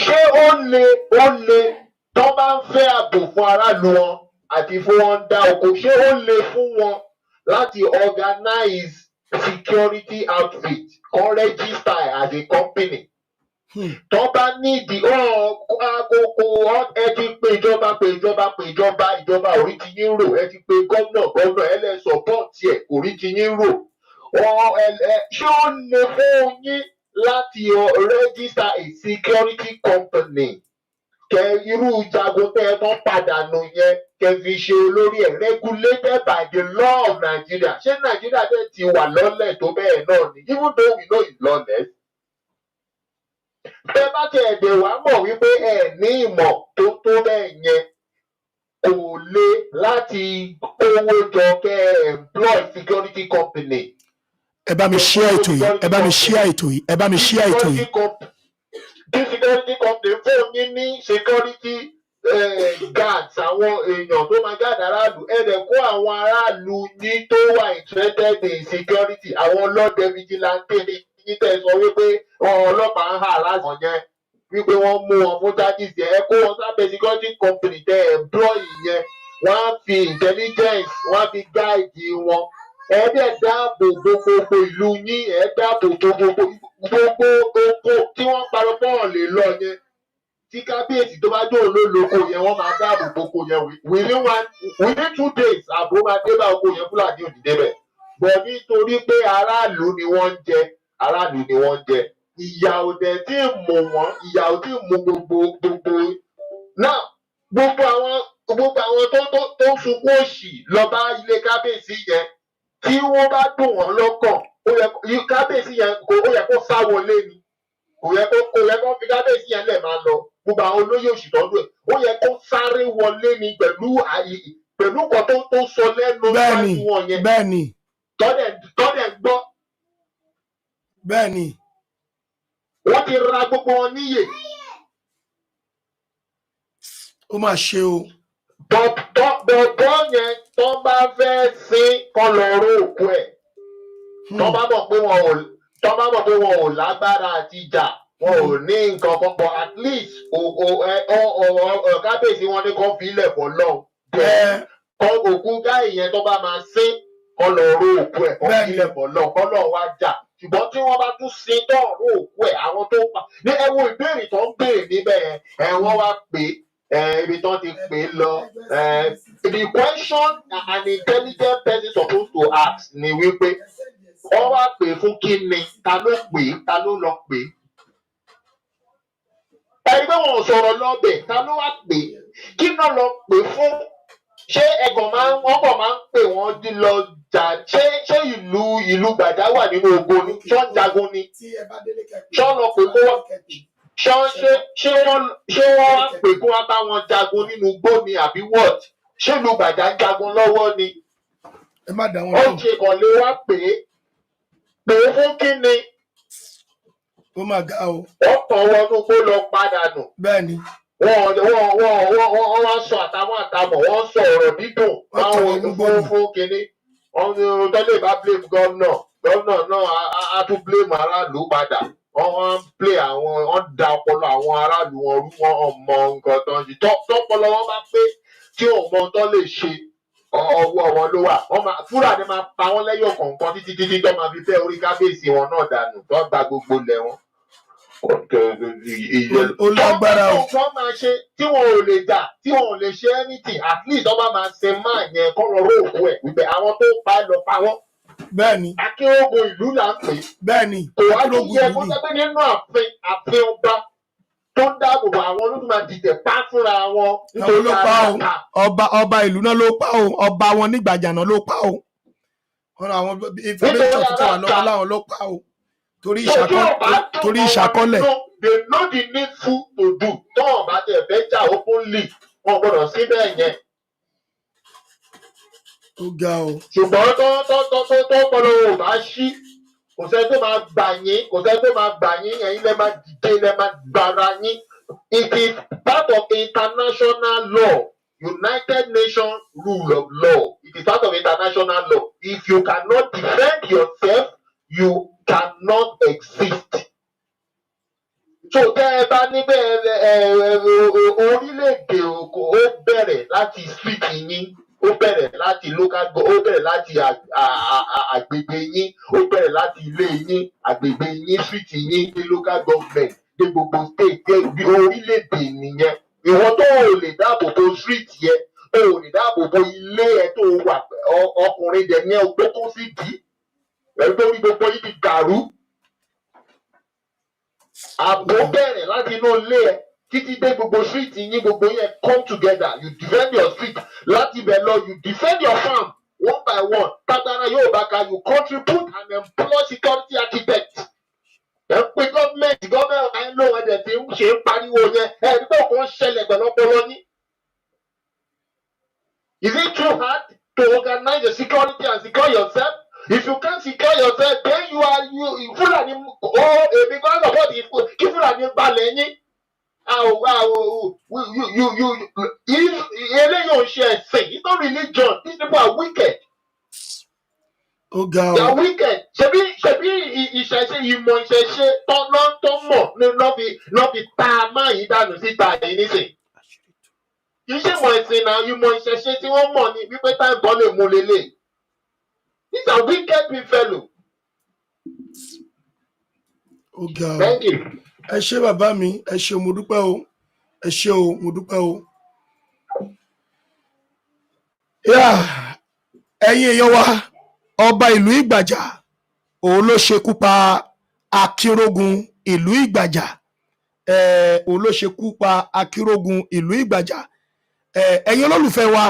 Speaker 4: Ṣé ó le tó bá ń fẹ́ ààbò fún aráàlú wọn àti fún wọn dá oko ṣé ó le fún wọn láti organize security outfit kan register as a company. Tó bá nídìí àkókò ẹ ti pé ìjọba orí ti yín rò ẹ ti pé gómìnà ẹ lè support ẹ orí ti yín rò ṣé ó lè fún yín láti register a security company kẹ irú jagun tẹ ẹ tán padànù yẹn kẹ fi ṣe olórí ẹ regulated by the law of Nigeria ṣé Nigeria dẹ̀ ti wà lọ́lẹ̀ tó bẹ́ẹ̀ náà ni even though we know it's lawless. Tẹ bá ti ẹ̀dẹ̀ wá mọ̀ wípé ẹ ní ìmọ̀ tó bẹ́ẹ̀ yẹn kò le láti owó jọ kẹ employ security company.
Speaker 1: Ẹ bá mi share ètò yìí ẹ bá mi share ètò yìí ẹ bá mi share ètò yìí.
Speaker 4: Tí security company fún yín ní security guards àwọn èèyàn tó máa gáàdì aráàlú ẹ̀dẹ̀ kó àwọn aráàlú ní tó wà interested in security àwọn ọlọ́dẹ vigilante ní tẹ̀ sọ wípé ọlọ́pàá ń hà lásán yẹn wípé wọ́n mú wọn fún charges yẹn ẹ kó wọn sábẹ́ security company tẹ employ yẹn wọ́n á fi intelligence wọ́n á fi guide wọn ẹ dẹ̀ dáàbò gbogbo ìlú yín ẹ dáàbò gbogbo oko tí wọ́n parọ́ bọ́ọ̀ lè lọ yẹn tí kábíyèsí tó bá jó olóloko yẹn wọ́n máa dáàbò gbogbo yẹn within 2 days àbò máa dé bá oko yẹn Fúlàní ò ní débẹ̀ bọ̀ nítorí pé aráàlú ni wọ́n ń jẹ ìyà ò dẹ̀ tí ì mú wọn ìyà ò tí ì mú gbogbo náà gbogbo àwọn tó sunkún òṣì lọ bá ilé kábíyèsí yẹn tí wọ́n bá dùn wọ́n lọ́kàn kábíyèsí yẹn ó yẹ kó sá wọlé ni kò yẹ kó fi kábíyèsí yẹn lẹ̀ máa lọ gbogbo àwọn olóyè òṣì tọ́jú ẹ̀ ó yẹ kó sáré wọlé ni pẹ̀lú nǹkan tó sọ lẹ́nu láti wọn yẹn
Speaker 1: bẹ́ẹ̀ni
Speaker 4: tọ́dẹ̀ gbọ́.
Speaker 1: Bẹ́ẹ̀ni.
Speaker 4: Wọ́n láti ra gbogbo wọn níyè.
Speaker 1: ó mà ṣe o.
Speaker 4: bọ̀bọ̀ yẹn tó bá fẹ́ sin kọ́ lọ ró òkú ẹ̀. tó bá mọ̀ pé wọn ò lágbára àti jà wọn ò ní nǹkan kan pọ̀ at least kábíyèsí wọn ní kó fi ilẹ̀ pọ̀ lọ́hùn. kọ́ òkú gáì yẹn tó bá máa sin kọ́ lọ ró òkú ẹ̀ kọ́ fi ilẹ̀ pọ̀ lọ́hùn kọ́ lọ́hùn wá jà. ṣùgbọ́n tí wọ́n bá tún sin tọ́ọ̀rọ̀ òkú ẹ̀ àwọn tó pa ní ẹ̀wọ̀n ìbéèrè tó ń béèrè níbẹ̀ wọ́n wá pè ibi tó ti pè lọ. The question an intelligent person supposed to ask ni wípé wọ́n wá pè fún kí ni ta ló pè ta ló lọ pè. ẹni pé wọn ò sọ̀rọ̀ lọ́bẹ̀ ta ló wá pè kí náà lọ pè fún. ṣé wọ́n kàn máa ń pè wọ́n lọ jà ṣé ìlú Gbàjà wà nínú ogun ni ṣọ́ ń jagun ni ṣọ́ lọ pè kó wá ṣé wọ́n wá pè kó wá bá wọn jagun nínú igbó ni àbí what ṣé ìlú Gbàjà ń jagun lọ́wọ́ ni. ó ṣe kàn lè wá pè é fún kí ni.
Speaker 1: ó mà ga o.
Speaker 4: wọ́n kàn wọnú kó lọ padà nù.
Speaker 1: bẹ́ẹ̀ni.
Speaker 4: wọ́n wá sọ àtàwọn àtàmọ̀ wọ́n sọ ọ̀rọ̀ dídùn báwọn fún kínní wọ́n tẹ́lẹ̀ bá blame gómìnà náà á tún blame aráàlú padà wọ́n wá ń play wọ́n da ọpọlọ àwọn aráàlú wọn rú wọn mọ nǹkan tó ń ṣe tọ́pọlọ wọn bá pé tí òun mọ tó lè ṣe ọwọ́ wọn ló wà Fúlàní máa pa wọ́n lẹ́yọ̀ kọ̀ọ̀kan títí tó máa fi fẹ́ orí kábíyèsí wọn náà dànù tó gba gbogbo lẹ̀ wọn.
Speaker 1: ó lágbára o.
Speaker 4: wọ́n máa ṣe tí wọn ò lè jà tí wọn ò lè ṣe anything at least wọ́n bá máa ṣe máa yẹn kọ́ lọ róòkù ẹ̀ wípé àwọn tó pa lọ pa wọ́n.
Speaker 1: bẹ́ẹ̀ni.
Speaker 4: akérògùn ìlú là ń pè.
Speaker 1: bẹ́ẹ̀ni.
Speaker 4: kò wá ní yẹ kó sẹ́gbẹ́ nínú ààfin ọba tó ń dáàbò bò àwọn olódùn máa dìtẹ̀ pa fúnra wọn.
Speaker 1: nítorí ló pa o ọba ìlú náà ló pa o ọba wọn ní Gbàjà náà ló pa o wọn àwọn information tó wà lọ́wọ́ láwọn ló pa o torí ìṣàkọọ́lẹ̀.
Speaker 4: they know the needful to do tọ́wọ̀n bá tẹ̀ fẹ́ jà openly wọn gbọ́dọ̀ sí bẹ́ẹ̀ yẹn.
Speaker 1: ó ga o.
Speaker 4: ṣùgbọ́n tó pọlọ ò bá ṣí kò sẹ́ni tó máa gbà yín ẹ̀yin lẹ́ máa dìde lẹ́ máa gbára yín. It is part of international law, United Nations rule of law. It is part of international law. If you cannot defend yourself, you cannot exist. So tẹ́ ẹ bá níbẹ̀ orílẹ̀-èdè ó bẹ̀rẹ̀ láti street yín. Ó bẹ̀rẹ̀ láti local ó bẹ̀rẹ̀ láti àgbègbè yín ó bẹ̀rẹ̀ láti ilé yín àgbègbè yín street yín ní local government dé gbogbo state dé orílẹ̀-èdè nìyẹn. Ìwọ tó o lè dáàbò bo street yẹn tó o lè dáàbò bo ilé ẹ tó o wà ọkùnrin dẹ̀ yẹn gbé tó sì dì ẹgbẹ́ orí gbogbo yìí ti dàrú. Ààbò bẹ̀rẹ̀ láti inú ilé ẹ títí dé gbogbo street yín gbogbo yẹn come together you defend your street láti ibẹ̀ lọ you defend your farm one by one tágbára yóò bá ka you contribute and employ security architect. ẹ pé gọ́ọ̀mẹ̀ntì ọ̀hún ló wọn dẹ̀ ti ń ṣe ń pariwo yẹn ẹ nígbà kan ṣẹlẹ̀ pẹ̀lú ọpọlọ yín. Is it too hard to organize your security and secure yourself? If you can't secure yourself then you Fúlàní èmi kan support kí Fúlàní balẹ̀ yín. Eléyìí ò ń ṣe ẹ̀sìn. It's not religion. These people are wicked.
Speaker 1: Ó ga o.
Speaker 4: They are wicked. Ṣebí ìṣẹ̀ṣe ìmọ̀ ìṣẹ̀ṣe tó mọ̀ ní lọ́ fi ta máa yí dànù síta yìí nísìn. Kì í ṣe ìmọ̀ ìsìn náà ìmọ̀ ìṣẹ̀ṣe tí wọ́n mọ̀ ní wípé táìbọ̀ lè mú lélẹ̀. These are wicked fellow.
Speaker 1: Ó ga o.
Speaker 4: Thank you.
Speaker 1: Ẹ ṣé bàbá mi ẹ ṣé mo dúpẹ́ o ẹ ṣé o mo dúpẹ́ o. ẹ̀yin èèyàn wa ọba ìlú Ìgbàjà òun ló ṣekú pa Akínrógun ìlú Ìgbàjà òun ló ṣekú pa Akínrógun ìlú Ìgbàjà. Ẹ̀yin olólùfẹ́ wa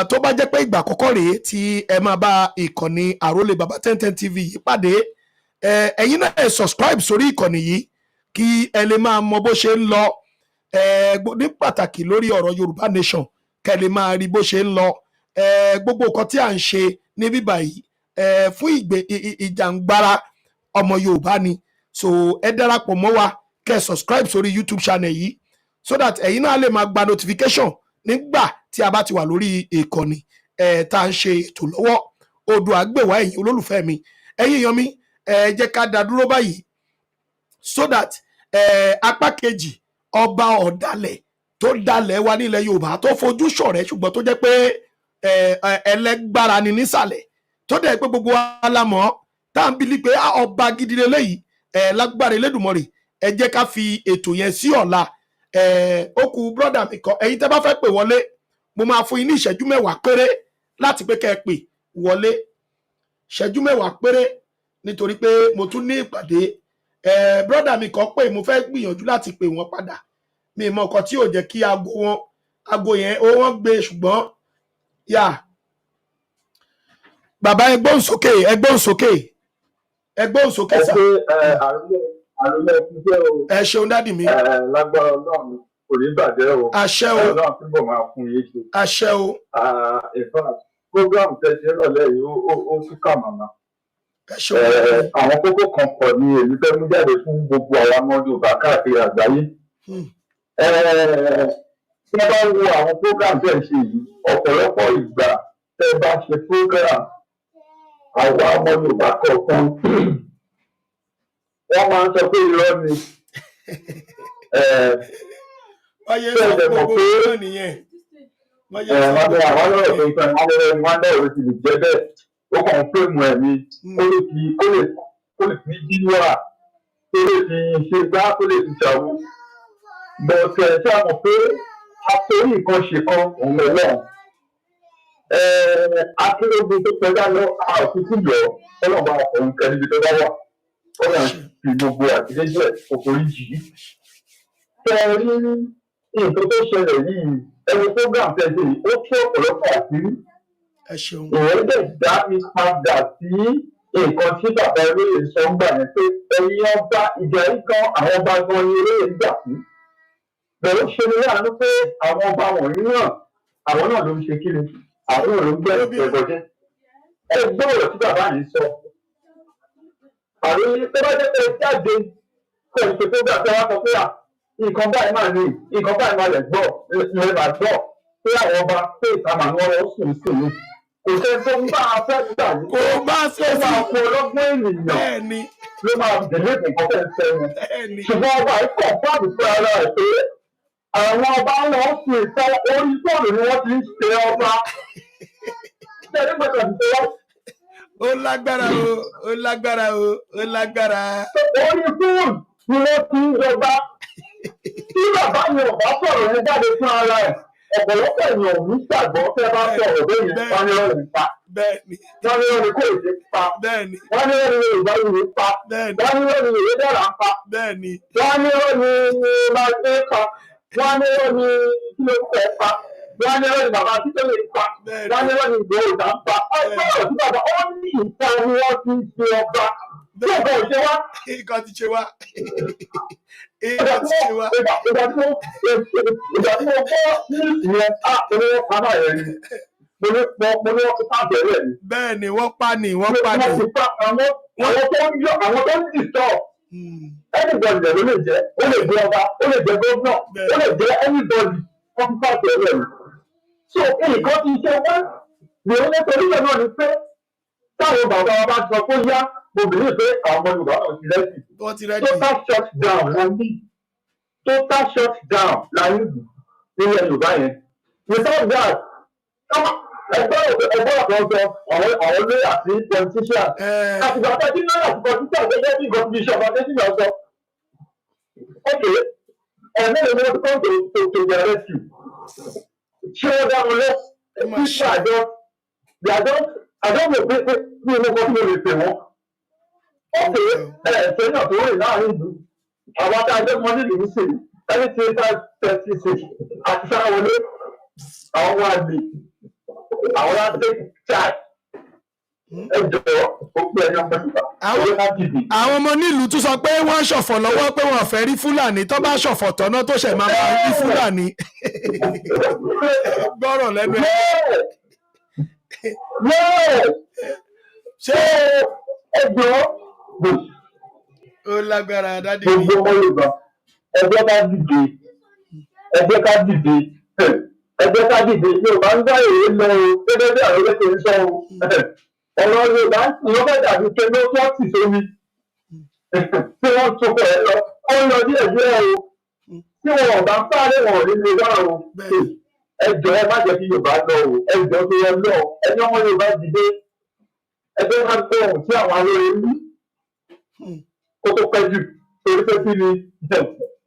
Speaker 1: tó bá jẹ́ pé ìgbà àkọ́kọ́ rèé tí ẹ máa bá ìkànnì Àrólé Baba 1010 TV yìí pàdé ẹ̀yin náà ẹ subscribe sórí ìkànnì yìí kí ẹ lè máa mọ bó ṣe ń lọ ní pàtàkì lórí ọ̀rọ̀ Yorùbá Nation kẹ́ lè máa rí bó ṣe ń lọ gbogbo nǹkan tí à ń ṣe ní bíbà yìí fún ìjàngbara ọmọ Yorùbá ni so ẹ darapọ̀ mọ́ wa kẹ́ subscribe sórí YouTube channel yìí so that ẹ̀yin náà lè máa gba notification nígbà tí a bá ti wà lórí ìkànnì tá à ń ṣe ètò lọ́wọ́. Oòduà gbèwá ẹ̀yin olólùfẹ́ mi, ẹ̀yin èèyàn mi, jẹ́ ká dá dúró báyìí so that apá kejì ọba ọ̀dàlẹ̀ tó dalẹ̀ wa nílẹ̀ Yorùbá tó fojú ṣọ̀rẹ́ ṣùgbọ́n tó jẹ́ pé ẹlẹ́gbára ni nísàlẹ̀ tó dẹ̀ pé gbogbo wa la mọ̀ tá à ń bílí pé ọba gidi lélẹ́yìí lágbára Elédùmarè. Ẹ jẹ́ ká fi ètò yẹn sí ọ̀la. Ó kù brọ́dà mi kan, ẹ̀yin tẹ́ bá fẹ́ pè wọlé mo máa fún yín ní ìṣẹ́jú 10 péré láti pé kẹ́ ẹ pè wọlé, ìṣẹ́jú 10 péré nítorí pé mo tún ní ìpàdé. Brọ́dà mi kan pè, mo fẹ́ gbìyànjú láti pè wọ́n padà, mi mọ nǹkan tí ò jẹ́ kí aago yẹn wọ́n gbé, ṣùgbọ́n yà bàbá ẹ gbóhùn sókè sà.
Speaker 4: àrùlé ẹkúnjẹ o.
Speaker 1: Ẹ ṣeun dádì mi.
Speaker 4: Lágbára Ọlọ́run kò ní bàjẹ́ o.
Speaker 1: Àṣẹ o.
Speaker 4: Ọlọ́run túbọ̀ máa fún yín ṣe.
Speaker 1: Àṣẹ o.
Speaker 4: In fact, program tẹ̀sí ìrọ̀lẹ́ yìí ó tún kà màmá.
Speaker 1: Ẹ ṣeun dádì mi.
Speaker 4: Àwọn kókó kan pọ̀ ní èmi fẹ́ mú jáde fún gbogbo àwọn ọmọ Yorùbá káàkiri àgbáyé. Tí wọ́n bá wo àwọn program tẹ̀ ṣe yìí, ọ̀pọ̀lọpọ̀ ìgbà tẹ́ bá ṣe program àwọn ọmọ Yorùbá kọ̀ọ̀kan wọ́n máa ń sọ pé irọ́ ni.
Speaker 1: Wáyé sọ gbogbo irọ́ nìyẹn.
Speaker 4: Wọ́n bẹ àwọn ọlọ́rọ̀ tó ń sọ ìwọ́n lọ́wọ́ ni wọ́n dá òwe ti lè jẹ́ bẹ́ẹ̀. Ó kàn ń fèmù ẹ̀ ni ó lè fi jíníwà, ó lè fi ṣe gbá, ó lè fi ṣàwó. Bọ̀ọ̀tẹ̀ ṣé a mọ̀ pé àtòrí nǹkan ṣe kan òun lọ́wọ́. Akérèdọ́lù tó kọjá lọ àtúntò yọ ọlọ́ba òun kẹ́lẹ́bí tó bá wà. Ó yàn fi gbogbo àtìlẹ́jọ́ ẹ̀ kòkòrò jì í. Tẹ rí nǹkan tó ṣẹlẹ̀ yìí, ẹni program tẹ̀sí yìí, ó tú ọ̀pọ̀lọpọ̀ àṣírí. Ìwọ́n dẹ̀ dá mi padà sí nǹkan tí bàbá olóyè sọ ń gbà yẹn pé ẹ̀yin ọba ìjà yìí kan àwọn ọba gan ni olóyè ń gbà fún. Bẹ̀rù ṣe ni láàánú pé àwọn ọba wọ̀nyí náà, àwọn náà ló ń ṣe kíni, àwọn náà ló ń gbẹ́ ìgbẹ́gbọ́jẹ́. Ẹ gbọ́ ọ̀rọ̀ tí bàbá yìí sọ. Àrí tó bá jẹ́ pé jáde pẹ̀lú pé tó gbà pé wọ́n sọ pé nǹkan báyìí máa ní nǹkan báyìí máa lè gbọ́ lè gbọ́ pé àwọn ọba pé ìtàmà ni wọ́n sùn ní. Kò sẹ́ tó ń bá a fẹ́ gbà ní.
Speaker 1: Kò bá ṣe sí.
Speaker 4: Ó máa fún ọlọ́gbọ́n ènìyàn ló máa délé nǹkan fẹ́ fẹ́ wọn. Ṣùgbọ́n ọba yìí kọ̀ fáàbù fún ara ẹ̀ pé àwọn ọba wọn sùn ìtọ́ orí fóònù ni wọ́n ti ń ṣe ọba. Ṣé ẹni gbọ́dọ̀ ti ṣe wọ́n?
Speaker 1: Ó lágbára o.
Speaker 4: Orí fóònù ni wọ́n ti ń jọba. Tí bàbá yẹn ò bá sọ̀rọ̀ yẹn jáde fún ara ẹ̀, ọ̀pọ̀lọpọ̀ èèyàn ò ní gbàgbọ́ tẹ́ bá sọ̀rọ̀ bẹ́ẹ̀ yẹn wọ́n ní ọ̀rọ̀ nípa. Wọ́n ní ọ̀rọ̀ kò ṣe pa. Wọ́n ní ọ̀rọ̀ Yorùbá yìí pa. Wọ́n ní ọ̀rọ̀ Yorùbá dára pa. Wọ́n ní ọ̀rọ̀ Máṣe pa. Wọ́n ní ọ̀rọ̀ Kílófẹ́ pa. Wọ́n ní ọ̀rọ̀ bàbá Títọ́lé pa. Wọ́n ní ọ̀rọ̀ Ìgbòho ìdá ń pa. Ọ̀pọ̀lọpọ̀ tí bàbá ó ní ìta ni wọ́n ti ń ṣe ọba. Bí ọ̀gá ò ṣe wá.
Speaker 1: Ìgbà tí mo gbọ́ ní ìyẹn olówó pamọ́ rẹ̀ ni mo ní wọ́n ti pa bẹ̀rẹ̀ ni. Bẹ́ẹ̀ ni wọ́n pa ni. Wọ́n ti pa àwọn tó ń dìtọ̀. Anybody ló lè jẹ́, ó lè jẹ́ ọba, ó lè jẹ́ gómìnà, ó lè jẹ́ anybody wọ́n ti pa bẹ̀rẹ̀ ni. So nǹkan ti ṣe wá ní owó torí ẹ̀ náà ni pé táwọn bàbá wa bá sọ pé yá mo bìí pé àwọn ọmọ Yorùbá náà ti rẹ́sì. Total shut down la ní nílẹ̀ Yorùbá yẹn. Without that, ẹgbẹ́ ọ̀kan sọ àwọn olóyè àti politician. Àtìgbà pé kí náírà àti politician gẹ́gẹ́ bí ìgbọ̀n bíi ṣọ̀kan tẹ́sí náà sọ. Okay, ẹ̀mí ni wọ́n tó to their rescue. Ṣé wọ́n dá wọn lọ? People I don't know pé bí inú kan tí mo lè pè wọ́n. Okay, ẹ̀ẹ́dẹ̀ náà tó rìn láàrin ìlú. Àwọn tá a jẹ́ mọ́ nílùú ní sèlú. Ẹni tí ó 36 àti sáwọlé àwọn wá gbé àwọn láti charge ẹjọ́ gbogbo ẹ̀yọ́ pẹ̀lú àwọn ọmọ nílùú tún sọ pé wọ́n ṣọ̀fọ̀ lọ́wọ́ pé wọ́n fẹ́ rí Fúlàní tó bá ṣọ̀fọ̀ tọ́nà tó ṣẹ̀ máa rí Fúlàní gbọ́rọ̀ lẹ́nu ẹ̀.
Speaker 4: ṣé ẹjọ́
Speaker 1: ó lágbára dádì mi.
Speaker 4: gbogbo ọmọ Yorùbá ẹgbẹ́ ká dìde ẹgbẹ́ ká dìde ẹgbẹ́ ká dìde Yorùbá ń gbá èrè lọ o gẹ́gẹ́ bí àwọn ẹgbẹ́ ń sọ o ọ̀rọ̀ Yorùbá ìwọ́n fẹ́ dàbí pé ló wọ́n sì sómi tí wọ́n tún pẹ̀ lọ ó ń lọ díẹ̀ díẹ̀ o tí wọn ò bá sáré wọn ò ní lè wá o ẹ jọ̀ọ́ ẹ má jẹ́ kí Yorùbá lọ o ẹ jọ̀ọ́ tó yẹ lọ ẹni ọmọ Yorùbá dìde ẹgbẹ́ máa ń gbọ́ ohùn tí àwọn alóore ń wí kó tó pẹ́ jù torí pé kí ni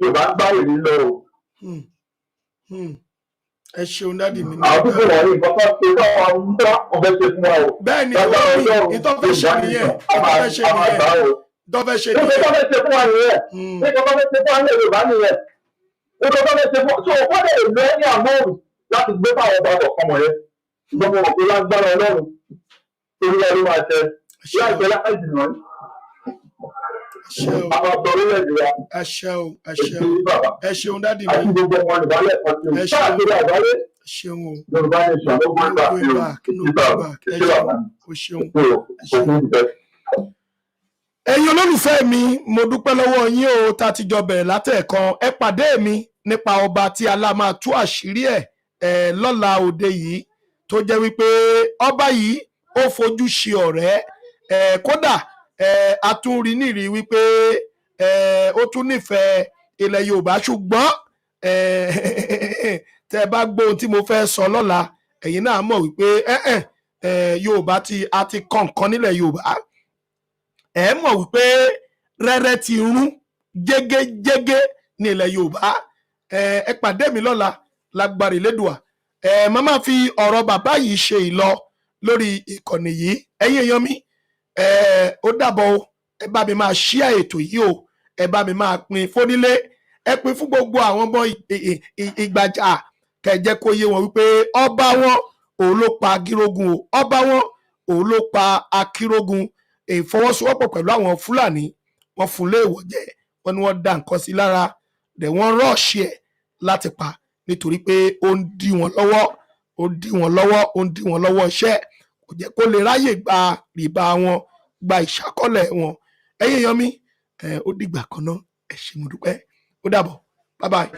Speaker 4: Yorùbá ń gbá èrè lọ o.
Speaker 1: ẹ ṣeun dádì mi.
Speaker 4: àwọn tó fún wọn ní nǹkan kan ṣe káwọn amúdá ọbẹ̀ ṣe fún wa o.
Speaker 1: bẹ́ẹ̀ ni ìtọ́fẹ́ ṣe nìyẹn ìtọ́fẹ́ ṣe nìyẹn ìtọ́fẹ́ ṣe nìyẹn.
Speaker 4: ìtọ́fẹ́ ṣe fún wa nìyẹn ìtọ́fẹ́ ṣe fún wa ní Yorùbá nìyẹn ìtọ́fẹ́ ṣe fún wa so wọ́n lè lọ ní àmọ́ọ̀rù láti gbé fáwọn ọba ọ̀kan wọ̀nyẹn ṣùgbọ́n mo rò pé lágbára Ọlọ́run torí ọdún máa tẹ láìpẹ́ láì jìnnà àwọn ọ̀dọ́ orílẹ̀-èdè wa
Speaker 1: ẹ ṣeun dádì mi.
Speaker 4: àti gbogbo ọmọ ìbálẹ̀ kan tí ó káàkiri àgbáyé
Speaker 1: ṣeun o.
Speaker 4: Yorùbá nation ló gbé ìgbà sí
Speaker 1: o ṣeun. ẹ̀yin olólùfẹ́ mi mo dúpẹ́ lọ́wọ́ yín o tá a ti jọ bẹ̀rẹ̀ látẹ̀ẹ̀kan ẹ pàdé mi nípa ọba tí alá máa tú àṣírí ẹ̀ lọ́la òde yìí tó jẹ́ wípé ọba yìí ó fojú ṣe ọ̀rẹ́ kódà a tún rí nírì wípé ó tún nífẹ̀ẹ́ ilẹ̀ Yorùbá ṣùgbọ́n tẹ́ bá gbọ́ ohun tí mo fẹ́ sọ lọ́la ẹ̀yin náà mọ̀ wípé Yorùbá a ti kọ̀ǹkan nílẹ̀ Yorùbá ẹ mọ̀ wípé rẹ́rẹ́ ti rún jégéjégé ní ilẹ̀ Yorùbá ẹ pàdé mi lọ́la lágbára Elédùà màmá fi ọ̀rọ̀ bàbá yìí ṣe ìlọ lórí ìkànnì yìí ẹ̀yin èèyàn mi ó dàbọ̀ o ẹ bá mi máa ṣíà ètò yìí o ẹ bá mi máa pín fónílé ẹ pín fún gbogbo àwọn ọmọ Ìgbàjà kẹjẹ kó yé wọn wípé ọba wọn òun ló pa Akírógun o ọba wọn òun ló pa Akírógun ìfọwọ́sowọ́pọ̀ pẹ̀lú àwọn Fúlàní wọ́n fún léèwọ̀ jẹ wọ́n ní wọ́n dá nǹkan sí lára dẹ̀ wọ́n rọ́ọ̀ṣì ẹ̀ láti pa nítorí pé ó ń dí wọn lọ́wọ́ iṣẹ́ kò jẹ́ kó lè ráyè gba rìbá wọn gba ìṣàkọọ́lẹ̀ wọn ẹ̀yin èèyàn mi ó dìgbà kan náà ẹ ṣé mo dúpẹ́ ó dàbọ̀ bye bye.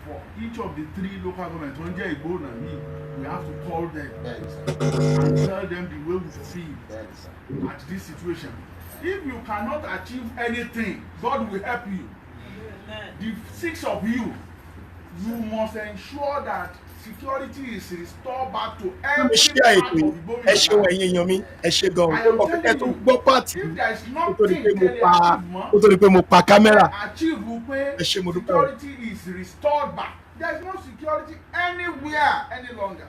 Speaker 2: For each of the 3 local governments tó ń jẹ́ Ìgbóònà yìí we have to call them and tell them the way we feel at this situation. If you cannot achieve anything, God will help you. The 6 of you must ensure that security is restored back to every part of the Igbo.
Speaker 1: ẹ ṣeun ẹ̀yin èèyàn mi ẹ ṣé gan-an ó kọ́kẹ́ tó gbọ́ pàtì ó tó di pé mo pa kámẹ́rà ẹ ṣé mo dúpẹ́ o.
Speaker 2: Security is restored back. There is no security anywhere any longer.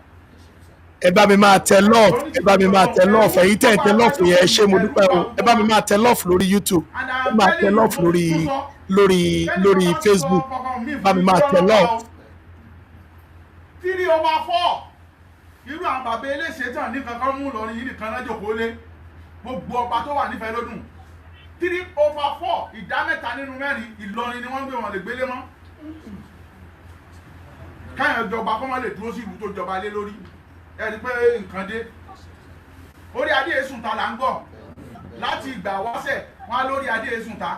Speaker 1: ẹ bá mi máa tẹ love ẹ bá mi máa tẹ love ẹ̀yin tẹ̀ tẹ love yẹn ẹ ṣé mo dúpẹ́ o ẹ bá mi máa tẹ love lórí YouTube ẹ máa tẹ love lórí Facebook bá mi máa tẹ love.
Speaker 2: 3/4 irú àwọn bàbá eléṣẹ́ tàn ní kankan mú lọrin yìí nìkan lọ́jọ́ kó lé gbogbo ọba tó wà nífẹ̀ẹ́ lódùn 3/4 ìdá mẹ́ta nínú mẹ́rin Ìlọrin ni wọ́n gbé wọn lè gbélé mọ́ káyọ̀ jọba kọ́ lè dúró sí ìlú tó jọba lé lórí ẹni pé nǹkan dé orí adé èsùn ta là ń gbọ́ láti ìgbà wáṣẹ̀ wọn á lórí adé èsùn ta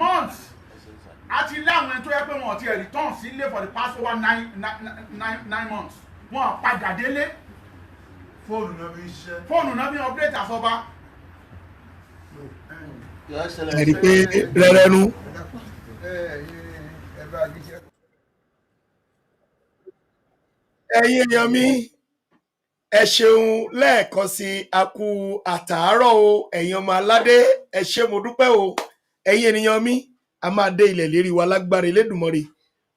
Speaker 2: months àti láwọn ẹni tó yẹ pé wọn ti return sílé for the past over 9 months wọn padà délé fóònù náà bí update àsọba.
Speaker 1: ẹ̀rí pé rẹ́rẹ́nu. ẹ̀yin èèyàn mi ẹ ṣeun lẹ́ẹ̀kan sí a kú àtàárọ̀ o ẹ̀yin ọmọ aládé ẹ ṣé mo dúpẹ́ o ẹ̀yin ènìyàn mi a máa dé ilẹ̀ lérí wa lágbára Elédùmarè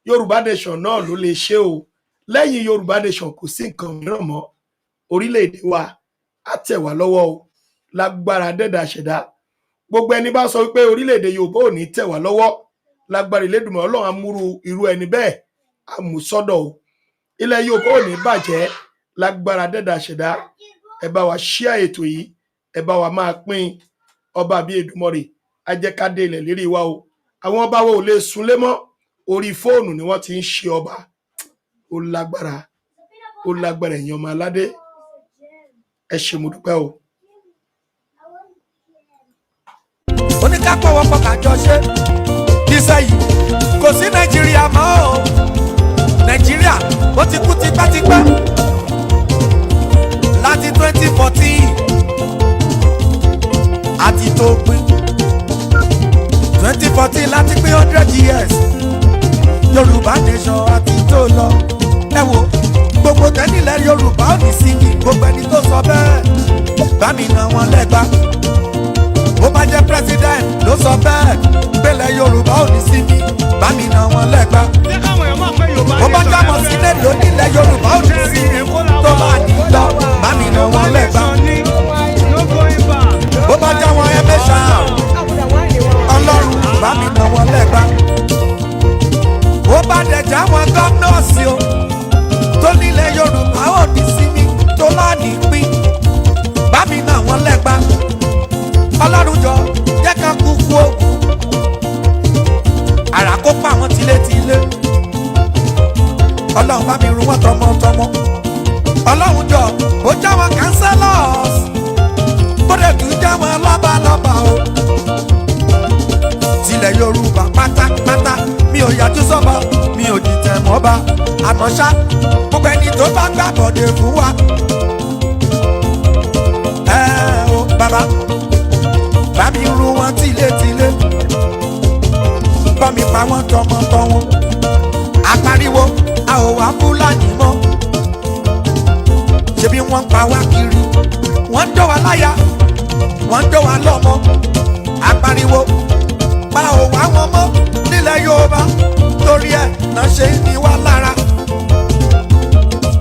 Speaker 1: Yorùbá nation náà ló lè ṣe o lẹ́yìn Yorùbá nation kò sí nǹkan mìíràn mọ́ orílẹ̀-èdè wa á tẹ̀ wá lọ́wọ́ o lágbára dẹ́dà ṣẹ̀dá gbogbo ẹni bá sọ wípé orílẹ̀-èdè Yorùbá ò ní tẹ̀ wá lọ́wọ́ lágbára Elédùmarè Ọlọ́run amúrú irú ẹni bẹ́ẹ̀ àmúsọ́dọ̀ o ilẹ̀ Yorùbá ò ní bàjẹ́ lágbára dẹ́dà ṣẹ̀dá ẹ bá wa ṣíà ètò yìí ẹ bá wa máa pín ọba bíi Èdùmàrè á jẹ́ ká dé ilẹ̀ lérí wa o àwọn ọba wo ò lè súnlé mọ́ orí fóònù ni wọ́n ti ń ṣe ọba ó lágbára ẹ̀yin ọmọ aládé ẹ ṣé mo dúpẹ́ o.
Speaker 7: oníkápọ̀wọ́pọ̀ kájọ ṣe iṣẹ́ yìí kò sí nàìjíríà mọ́ o nàìjíríà ó ti kú tipẹ́tipẹ́ láti 2014 àti tó pín 2014 láti pín 100 years yorùbá nation àti tó lọ ẹ wo gbogbo tẹ́nilẹ̀ yorùbá ò ní sí ní gbogbo ẹni tó sọ bẹ́ẹ̀ bá mi nà wọ́n lẹ́gbàá bó bá jẹ́ president ló sọ bẹ́ẹ̀ gbélẹ̀ yorùbá ò ní sí ní bá mi nà wọ́n lẹ́gbàá bó bá jámọ̀ sílẹ̀ lónílẹ̀ yorùbá ò ní sí ní tó bá ní lọ bá mi nà wọ́n lẹ́gbàá bó bá jáwọn ẹ̀mẹ́sà ọlọ́run bá mi nà wọ́n lẹ́gbàá bó bá dẹ̀ jáwọn gọ́nọ́ọ̀sì o tó nílẹ̀ yorùbá ò ní sí ní tó láàní pín bá mi nà wọ́n lẹ́gbàá ọlọ́run jọ jẹ́ ká kú kú o àrà kó pa àwọn tilétilé ọlọ́run bá mi run wọ́n tọmọtọmọ ọlọ́run jọ ó já wọn councillors ó dẹ̀ tún já wọn lọ́balọ́ba o tilẹ̀ yorùbá pátápátá mi ò yájú sọ́ba mi ò dìtẹ̀ mọ́ba àmọ́ ṣá gbogbo ẹni tó bá gbàbọ̀dé fún wa o bàbá bá mi run wọn tilétilé bá mi pa wọn tọmọtọmọ apariwo a ò wá fúlàní mọ́ ṣebí wọ́n pa wá kiri wọ́n dọ́ wa láyà wọ́n dọ́ wa lọ́mọ apariwo pa ò wá wọn mọ́ nílẹ̀ yorùbá torí ẹ̀ náà ṣe ní wá lára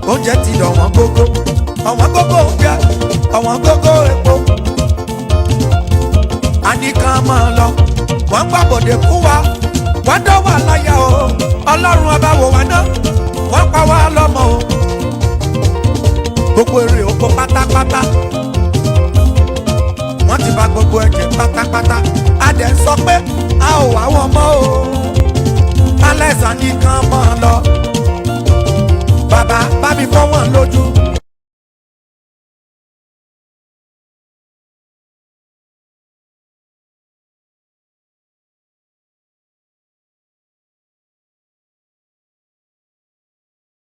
Speaker 7: oúnjẹ ti dọ̀ wọ́n gógó ọ̀wọ́n gógó oúnjẹ ọ̀wọ́n gógó epo àníkàn máa lọ wọ́n gbàbọ̀dé fún wa wọ́n dọ́ wà láyà o ọlọ́run ọba wò wá náà wọ́n pa wá lọ́mọ o gbogbo èrè oko pátápátá wọ́n ti bà gbogbo ẹ̀jẹ̀ pátápátá a dẹ̀ sọ pé a ò wá wọn mọ́ o alẹ́ sàn nìkan máa lọ bàbá bá mi fọ́ wọn lójú